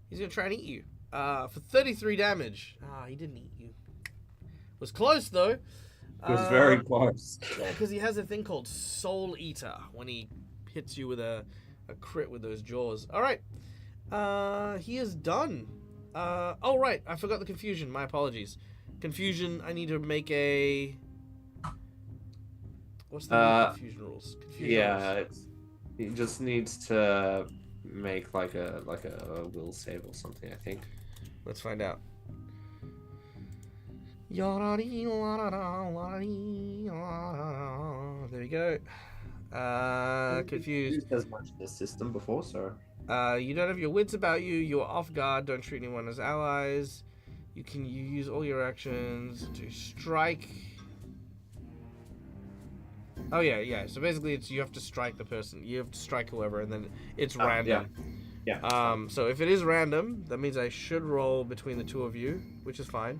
he's going to try and eat you for 33 damage. He didn't eat you. Was close, though. It was very close. Yeah, because he has a thing called Soul Eater when he hits you with a crit with those jaws. All right. He is done. Oh, right. I forgot the confusion. My apologies. Confusion, I need to make a... What's the confusion rules? He just needs to make like a will save or something, I think. Let's find out. There we go. Confused. Used as much in this system before, so. You don't have your wits about you. You're off guard. Don't treat anyone as allies. You use all your actions to strike. Oh yeah. So basically, it's you have to strike the person. You have to strike whoever, and then it's random. Yeah. So if it is random, that means I should roll between the two of you, which is fine.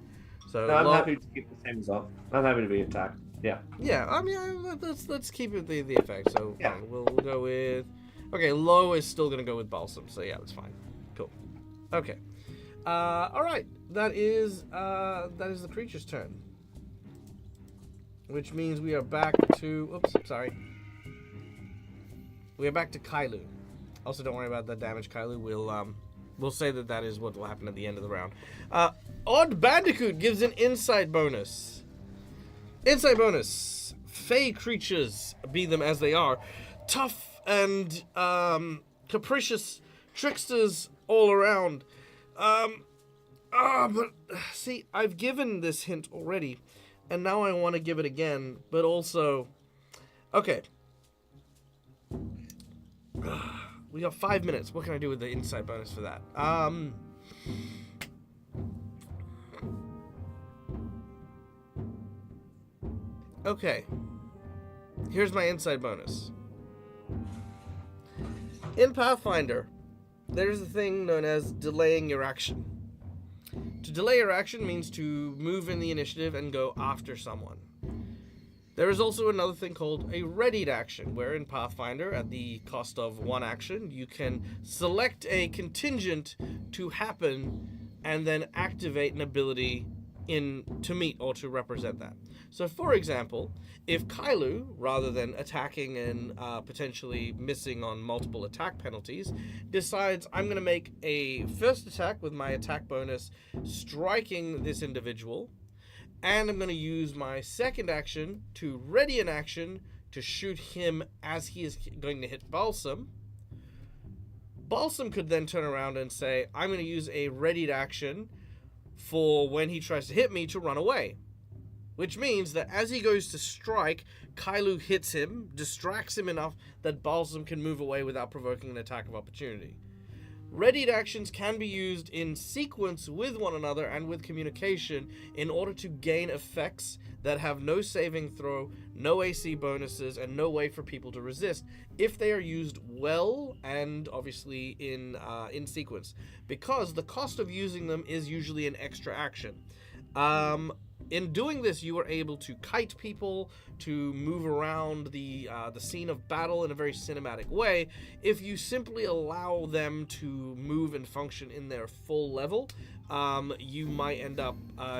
So No, I'm happy to keep the same result. I'm happy to be attacked. Yeah. Yeah, I mean, let's keep it the effect. So Yeah. fine. We'll go with. Okay, low is still gonna go with Balsam. So yeah, that's fine. Cool. Okay. All right. That is the creature's turn. Which means we are back to. Oops, sorry. We are back to Kailu. Also, don't worry about that damage, Kailu. We'll say that that is what will happen at the end of the round. Odd Bandicoot gives an insight bonus. Insight bonus. Fey creatures, be them as they are, tough and capricious tricksters all around. But see, I've given this hint already, and now I want to give it again, but also... Okay. We got 5 minutes. What can I do with the insight bonus for that? Okay. Here's my insight bonus. In Pathfinder, there's a thing known as delaying your action. To delay your action means to move in the initiative and go after someone. There is also another thing called a readied action, where in Pathfinder, at the cost of 1 action, you can select a contingent to happen and then activate an ability to meet or to represent that. So, for example, if Kailu, rather than attacking and potentially missing on multiple attack penalties, decides I'm going to make a first attack with my attack bonus, striking this individual, and I'm going to use my second action to ready an action to shoot him as he is going to hit Balsam. Balsam could then turn around and say, I'm going to use a readied action for when he tries to hit me to run away. Which means that as he goes to strike, Kailu hits him, distracts him enough that Balsam can move away without provoking an attack of opportunity. Readied actions can be used in sequence with one another and with communication in order to gain effects that have no saving throw, no AC bonuses, and no way for people to resist if they are used well and obviously in sequence, because the cost of using them is usually an extra action. In doing this, you are able to kite people, to move around the scene of battle in a very cinematic way. If you simply allow them to move and function in their full level, you might end up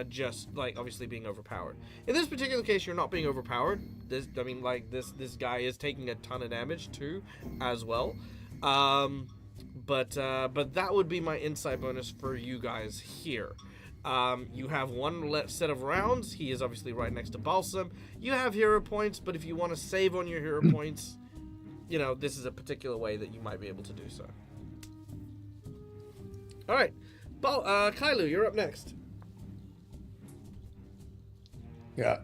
just like obviously being overpowered. In this particular case, you're not being overpowered. This guy is taking a ton of damage too, as well. But that would be my insight bonus for you guys here. You have one set of rounds. He is obviously right next to Balsam. You have hero points, but if you want to save on your hero points, you know, this is a particular way that you might be able to do so. All right. Kailu, you're up next. Yeah.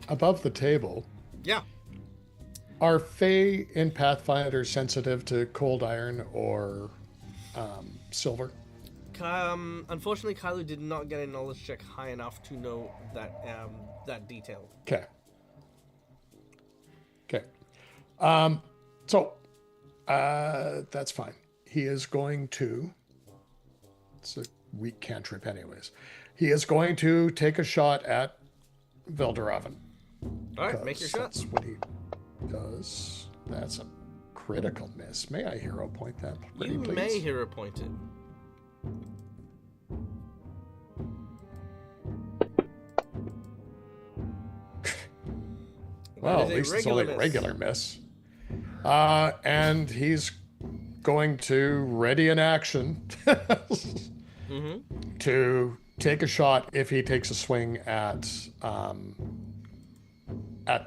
Above the table. Yeah. Are Fae in Pathfinder sensitive to cold iron or silver? Unfortunately, Kailu did not get a knowledge check high enough to know that detail. Okay. So that's fine. He is going to. It's a weak cantrip, anyways. He is going to take a shot at Velderoven. All right, make your shot. That's what he does. That's a critical miss. May I hero point that? You please? may hero point it. Well, at least it's only a regular miss. And he's going to ready an action to take a shot if he takes a swing at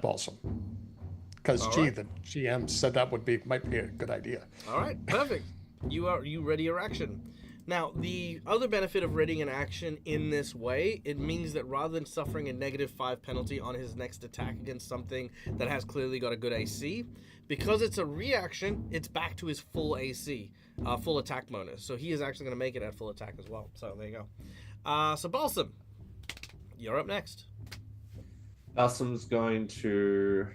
Balsam. Because the GM said that might be a good idea. All right, perfect. You ready your action. Now, the other benefit of readying an action in this way, it means that rather than suffering a -5 penalty on his next attack against something that has clearly got a good AC, because it's a reaction, it's back to his full AC, full attack bonus. So he is actually going to make it at full attack as well. So there you go. So Balsam, you're up next. Balsam's going to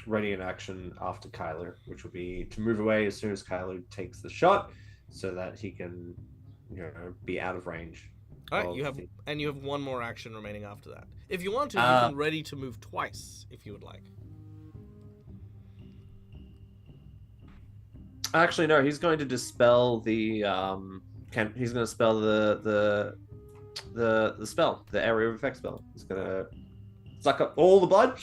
ready an action after Kyler, which will be to move away as soon as Kyler takes the shot, so that he can, be out of range. All right, you have one more action remaining after that. If you want to, you can ready to move twice if you would like. Actually, no. He's going to dispel the. He's going to spell the spell, the area of effect spell. He's going to suck up all the blood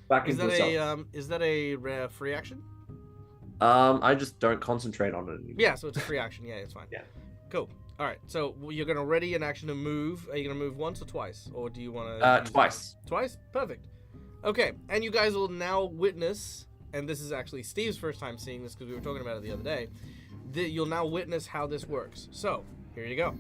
back into himself. Is that a free action? I just don't concentrate on it anymore. Yeah, so it's a free action. Yeah, it's fine. Yeah. Cool. All right, so you're gonna ready an action to move. Are you gonna move once or twice, or do you want to? Twice. Twice. Perfect. Okay, and you guys will now witness, and this is actually Steve's first time seeing this because we were talking about it the other day. You'll now witness how this works. So here you go.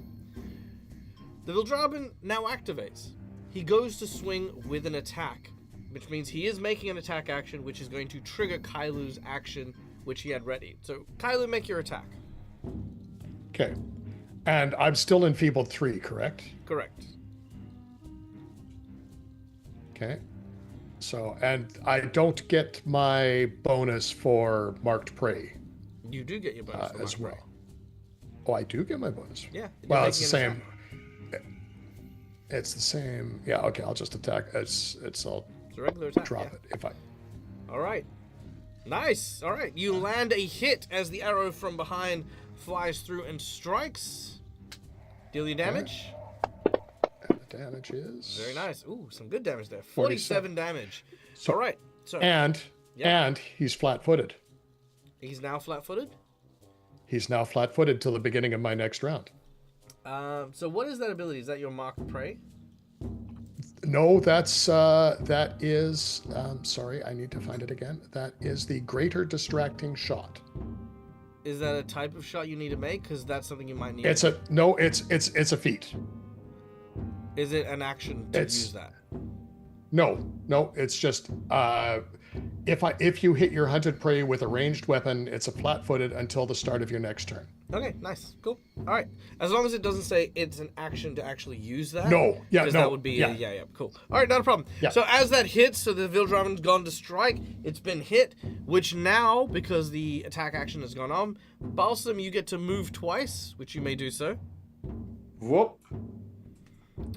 The Vildrabin now activates. He goes to swing with an attack, which means he is making an attack action, which is going to trigger Kailu's action, which he had ready. So Kailu, make your attack. Okay. And I'm still enfeebled 3, correct? Correct. Okay. So, and I don't get my bonus for marked prey You do get your bonus for as Mark well. Oh, I do get my bonus. Prey. Yeah. Well, you're it's the making an same. It's the same. Yeah. Okay. I'll just attack. I'll It's a regular attack. drop Yeah. it if I. All right. Nice. All right. You land a hit as the arrow from behind flies through and strikes. Deal your damage. And the damage is Very nice. Ooh, some good damage there. 47 47. damage. So- All right. So And Yeah. and he's flat-footed. he's now flat-footed. He's now flat-footed till the beginning of my next round. So what is that ability? Is that your marked prey? No, that is. Sorry, I need to find it again. That is the greater distracting shot. Is that a type of shot you need to make? Because that's something you might need. It's a feat. Is it an action to It's- use that? No, it's just if you hit your hunted prey with a ranged weapon, it's a flat-footed until the start of your next turn. Okay, nice, cool. All right, as long as it doesn't say it's an action to actually use that. No, yeah, 'cause no, that would be yeah. cool. All right, not a problem. Yeah. So as that hits, so the Vildraven's gone to strike. It's been hit, which now because the attack action has gone on, Balsam, you get to move twice, which you may do so. Whoop.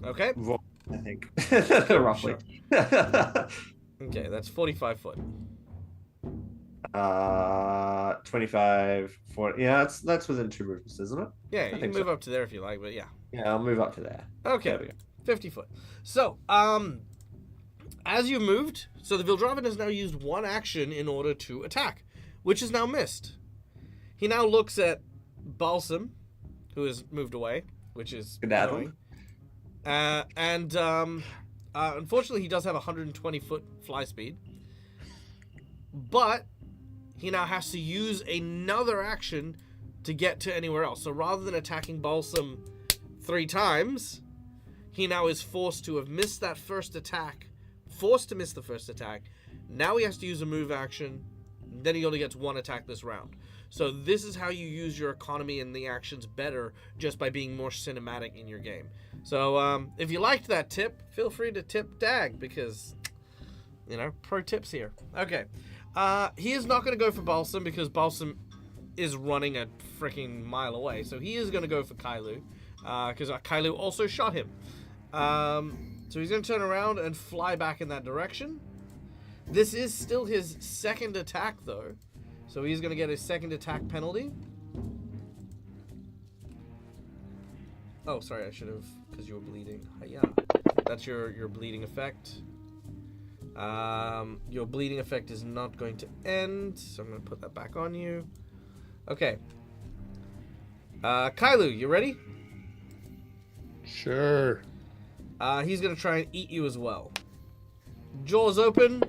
Okay. Whoop. I think roughly. Okay, that's 45 foot. 25, 40. Yeah, that's within 2 movements, isn't it? Yeah, you can think move so. up to there if you like, but yeah. Yeah, I'll move up to there. Okay, There we go. 50 foot. So, as you moved, so the Vildraven has now used one action in order to attack, which is now missed. He now looks at Balsam, who has moved away, which is Skedaddle. annoying. Unfortunately, he does have 120 foot fly speed, but he now has to use another action to get to anywhere else. So rather than attacking Balsam 3 times, he now is forced to have missed that first attack, forced to miss the first attack. Now he has to use a move action. Then he only gets 1 attack this round. So this is how you use your economy and the actions better, just by being more cinematic in your game. So if you liked that tip, feel free to tip Dag, because, pro tips here. Okay. He is not going to go for Balsam because Balsam is running a freaking mile away. So he is going to go for Kailu, because Kailu also shot him. So he's going to turn around and fly back in that direction. This is still his second attack, though. So he's going to get a second attack penalty. Oh, sorry, I should have, because you were bleeding. Yeah, that's your bleeding effect. Your bleeding effect is not going to end, so I'm going to put that back on you. Okay. Kailu, you ready? Sure. He's going to try and eat you as well. Jaws open.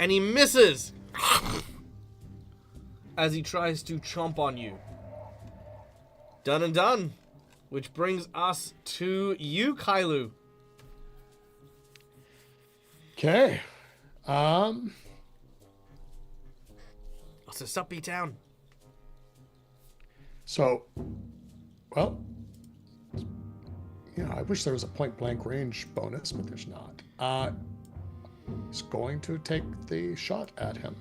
And he misses as he tries to chomp on you. Done and done. Which brings us to you, Kailu. Okay. What's this up, B-Town? So, well, I wish there was a point blank range bonus, but there's not. He's going to take the shot at him.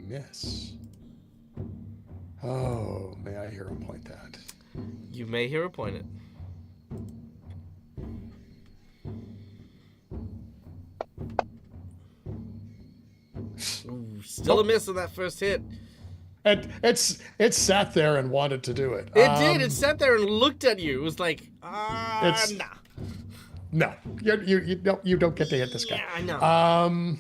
Miss. Oh, may I hear him point that? You may hear a point it. Ooh, still a miss on that first hit. It sat there and wanted to do it. It did. It sat there and looked at you. It was like, It's nah. no. You don't get to hit this guy. Yeah, I know.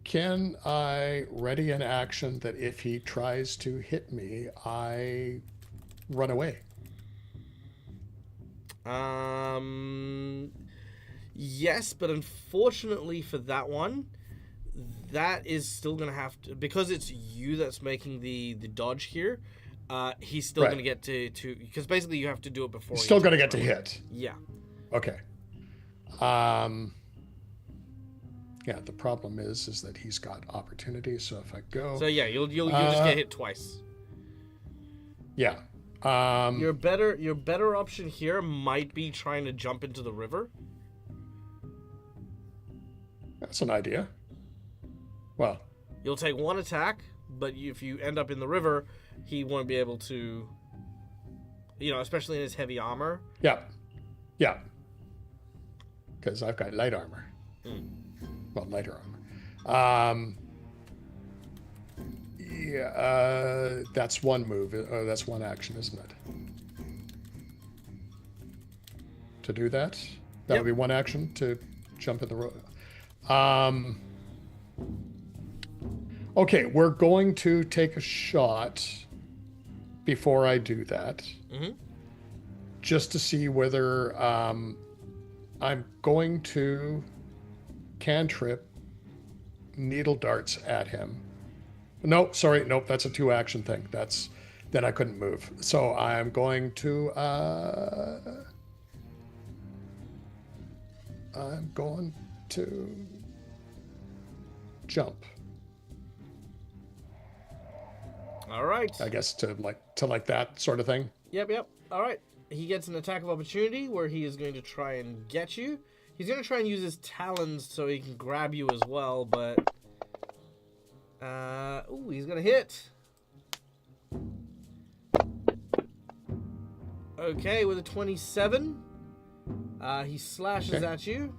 Can I ready an action that if he tries to hit me, I run away? Yes, but unfortunately for that one, that is still gonna have to, because it's you that's making the dodge here. He's still Right. gonna get to because basically you have to do it before. Still he going to get attacks to right hit. away. Yeah. Okay. Yeah, the problem is that he's got opportunity. So if I go, So yeah, you'll just get hit twice. yeah. Your better option here might be trying to jump into the river. That's an idea. Well, You'll take one attack, but if you end up in the river, he won't be able to. Especially in his heavy armor. yeah. Because I've got light armor. Well, lighter armor. That's one move. That's one action, isn't it? To do that, that would be one action to jump in the road. Okay, we're going to take a shot before I do that, just to see whether I'm going to cantrip needle darts at him. Nope, that's a 2-action thing. Then I couldn't move. So I'm going to jump. All right. I guess to like that sort of thing. Yep. All right. He gets an attack of opportunity where he is going to try and get you. He's going to try and use his talons so he can grab you as well, but... he's going to hit. Okay, with a 27. He slashes at you.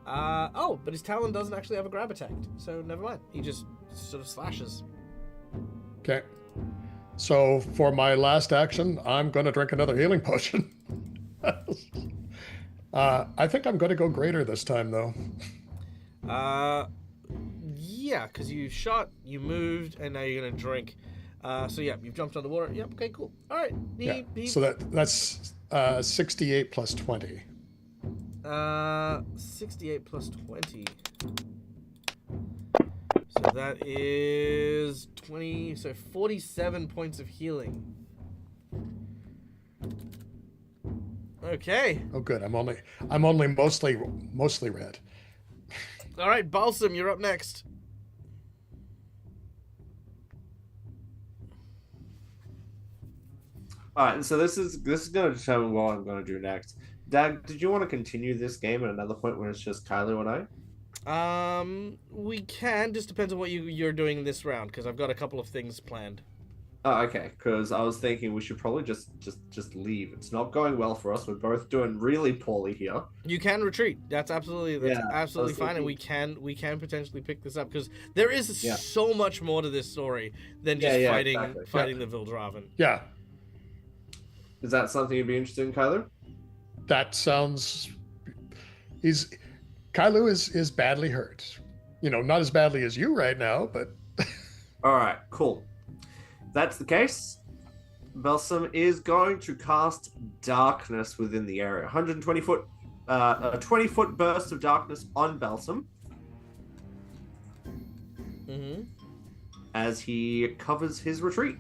But his talon doesn't actually have a grab attack, so never mind. He just sort of slashes. Okay. So for my last action, I'm going to drink another healing potion. I think I'm going to go greater this time, though. Yeah, because you shot, you moved, and now you're going to drink. So yeah, you've jumped on the water. Yep, okay, cool. All right. So that's 68 plus 20. 68 plus 20. So that is 20, so 47 points of healing. Okay. Oh, good. I'm only mostly red. All right, Balsam, you're up next. All right, so this is going to determine what I'm going to do next. Dag, did you want to continue this game at another point when it's just Kylo and I? We can. Just depends on what you're doing this round, because I've got a couple of things planned. Oh, okay. Because I was thinking we should probably just leave. It's not going well for us. We're both doing really poorly here. You can retreat. That's absolutely fine, and we can potentially pick this up because there is so much more to this story than just fighting the Vildraven. Yeah. Is that something you'd be interested in, Kylo? That sounds. Kylo is badly hurt. Not as badly as you right now, but. All right, cool. If that's the case, Balsam is going to cast darkness within the area. 120 foot, a 20-foot burst of darkness on Balsam. As he covers his retreat.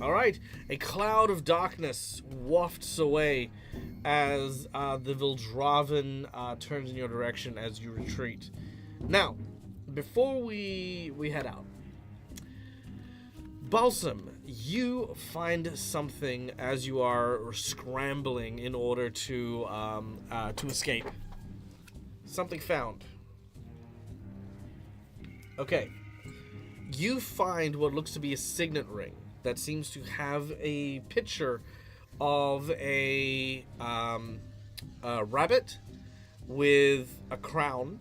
All right, a cloud of darkness wafts away as the Vildraven turns in your direction as you retreat. Now, before we head out, Balsam, you find something as you are scrambling in order to escape. Something found. Okay. You find what looks to be a signet ring that seems to have a picture of a rabbit with a crown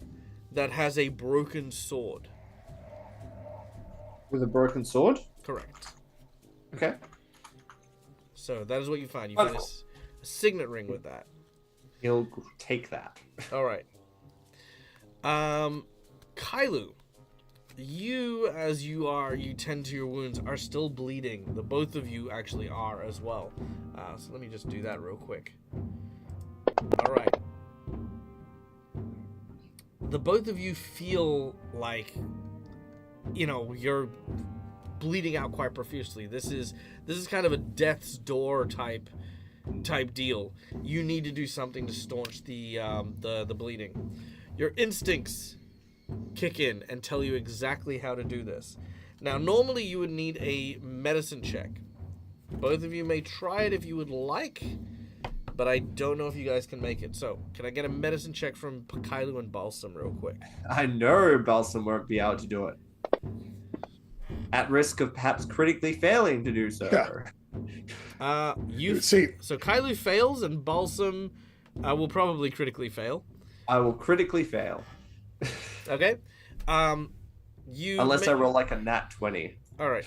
that has a broken sword. With a broken sword? Correct. Okay. So that is what you find. You find Wonderful. a signet ring with that. He'll take that. All right. Kailu, you, as you tend to your wounds, are still bleeding. The both of you actually are as well. So let me just do that real quick. All right. The both of you feel like, you're bleeding out quite profusely. This is kind of a death's door type deal. You need to do something to staunch the bleeding. Your instincts kick in and tell you exactly how to do this. Now, normally you would need a medicine check. Both of you may try it if you would like, but I don't know if you guys can make it. So, can I get a medicine check from Kailu and Balsam real quick? I know Balsam won't be able to do it. At risk of perhaps critically failing to do so. Yeah. So Kailu fails and Balsam will probably critically fail. I will critically fail. Okay. Unless I roll like a nat 20. All right.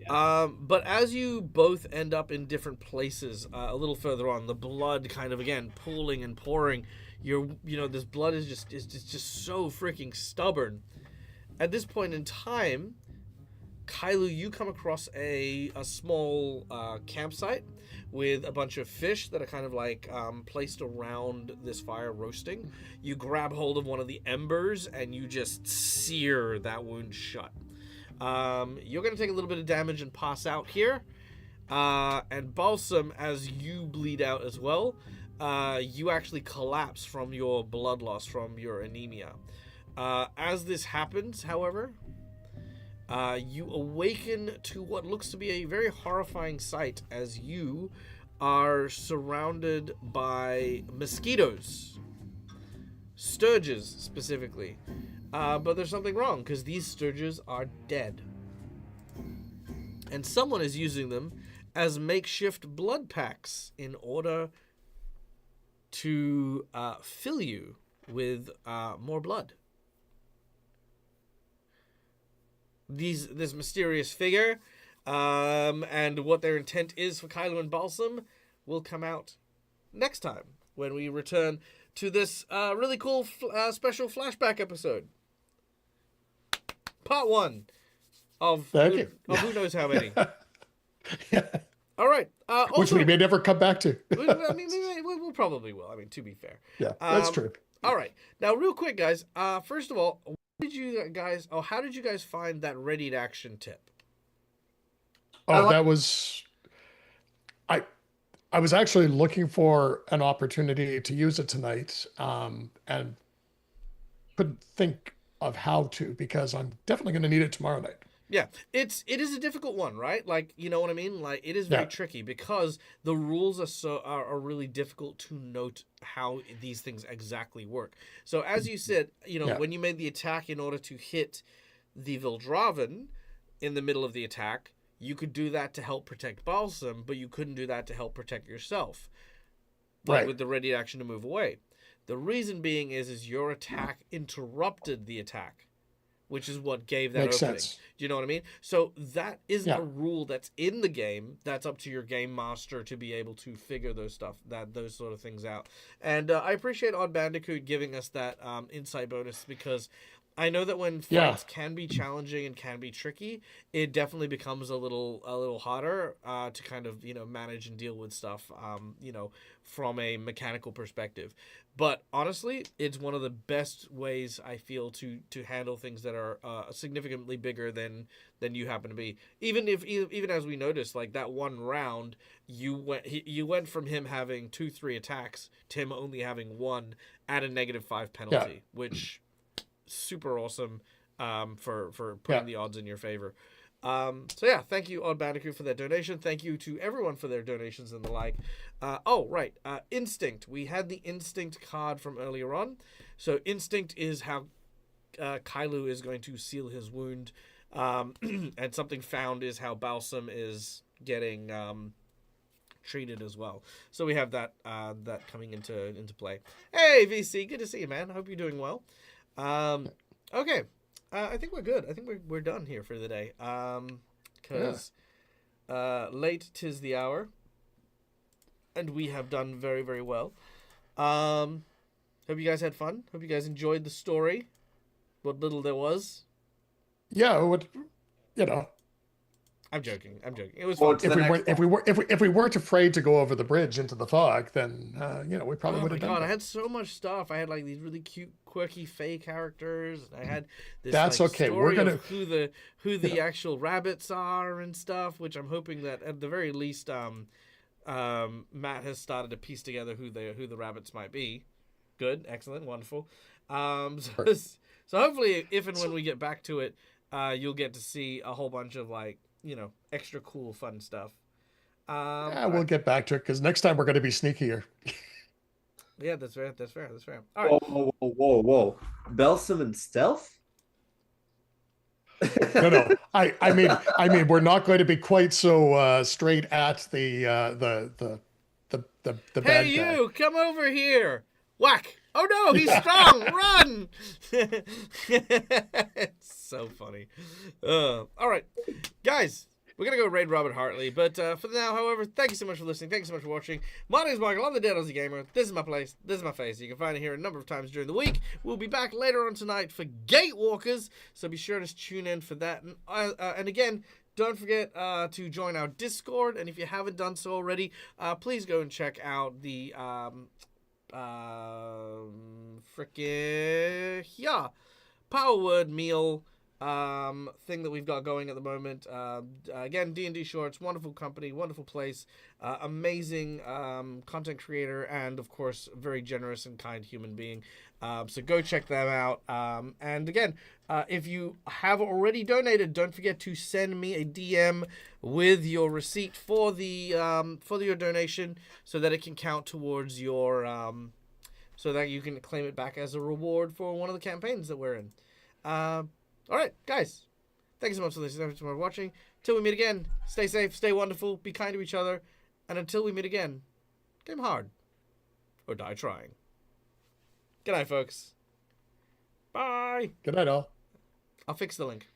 But as you both end up in different places, a little further on, the blood kind of again pooling and pouring. This blood is just so freaking stubborn. At this point in time, Kailu, you come across a small campsite with a bunch of fish that are kind of like placed around this fire roasting. You grab hold of one of the embers and you just sear that wound shut. You're going to take a little bit of damage and pass out here. And Balsam, as you bleed out as well, you actually collapse from your blood loss, from your anemia. As this happens, however, you awaken to what looks to be a very horrifying sight as you are surrounded by mosquitoes. Sturges, specifically. But there's something wrong, because these sturges are dead. And someone is using them as makeshift blood packs in order to fill you with more blood. This mysterious figure and what their intent is for Kylo and Balsam will come out next time when we return to this really cool special flashback episode. Part 1 of who knows how many. Yeah. All right. Which we may never come back to. I mean, we'll probably will. I mean, to be fair. Yeah, that's true. All right. Now, real quick, guys. First of all, how did you guys find that ready to action tip? That was... I was actually looking for an opportunity to use it tonight, and couldn't think of how to, because I'm definitely going to need it tomorrow night. Yeah, it is a difficult one, right? Like, you know what I mean? Like, it is very tricky because the rules are really difficult to note how these things exactly work. So as you said, when you made the attack in order to hit the Vildraven in the middle of the attack, you could do that to help protect Balsam, but you couldn't do that to help protect yourself. Right. With the ready action to move away. The reason being is your attack interrupted the attack, which is what gave that Makes opening. sense. Do you know what I mean? So that is a rule that's in the game. That's up to your game master to be able to figure those sort of things out. And I appreciate Odd Bandicoot giving us that insight bonus, because I know that when fights can be challenging and can be tricky, it definitely becomes a little harder to kind of manage and deal with stuff from a mechanical perspective. But honestly, it's one of the best ways I feel to handle things that are significantly bigger than you happen to be. Even as we noticed, like that one round, you went from him having 2-3 attacks to him only having one at a -5 penalty, which super awesome for putting the odds in your favor. Thank you, Odd Bandicoot, for that donation. Thank you to everyone for their donations and the like. Instinct. We had the Instinct card from earlier on. So Instinct is how Kailu is going to seal his wound. And something found is how Balsam is getting treated as well. So we have that coming into play. Hey, VC, good to see you, man. I hope you're doing well. Okay. I think we're good. I think we're done here for the day. Because late 'tis the hour, and we have done very, very well. Hope you guys had fun. Hope you guys enjoyed the story. What little there was. Yeah, it would, you know, I'm joking. It was Well, fun. if we weren't afraid to go over the bridge into the fog, then you know, we probably Oh would my have done god, I that. had so much stuff. I had like these really cute, quirky Fey characters. I had this That's like, okay. story We're gonna, of who the actual rabbits are and stuff, which I'm hoping that at the very least Matt has started to piece together who the rabbits might be. Good, excellent, wonderful. So hopefully if and when we get back to it, you'll get to see a whole bunch of like, you know, extra cool fun stuff. yeah, we'll get back to it because next time we're going to be sneakier. Yeah, that's fair. All right. Whoa. Belsum and stealth? No. I mean, we're not going to be quite so straight at the Hey, bad guy. you! Come over here! Whack! Oh no, he's strong! Run! It's so funny. All right, guys, we're gonna go raid Robert Hartley, but for now, however, thank you so much for listening. Thank you so much for watching. My name is Michael. I'm the Dead Aussie Gamer. This is my place. This is my face. You can find it here a number of times during the week. We'll be back later on tonight for Gatewalkers, so be sure to tune in for that. And again, don't forget to join our Discord, and if you haven't done so already, please go and check out the Power Word Meal thing that we've got going at the moment. Again, D&D Shorts, wonderful company, wonderful place, amazing content creator, and of course very generous and kind human being. So go check them out. And again, if you have already donated, don't forget to send me a DM with your receipt for your donation, so that it can count towards your so that you can claim it back as a reward for one of the campaigns that we're in. All right, guys, thank you so much for listening. Thank you so much for watching. Till we meet again, stay safe, stay wonderful, be kind to each other, and until we meet again, game hard or die trying. Good night, folks. Bye. Good night, all. I'll fix the link.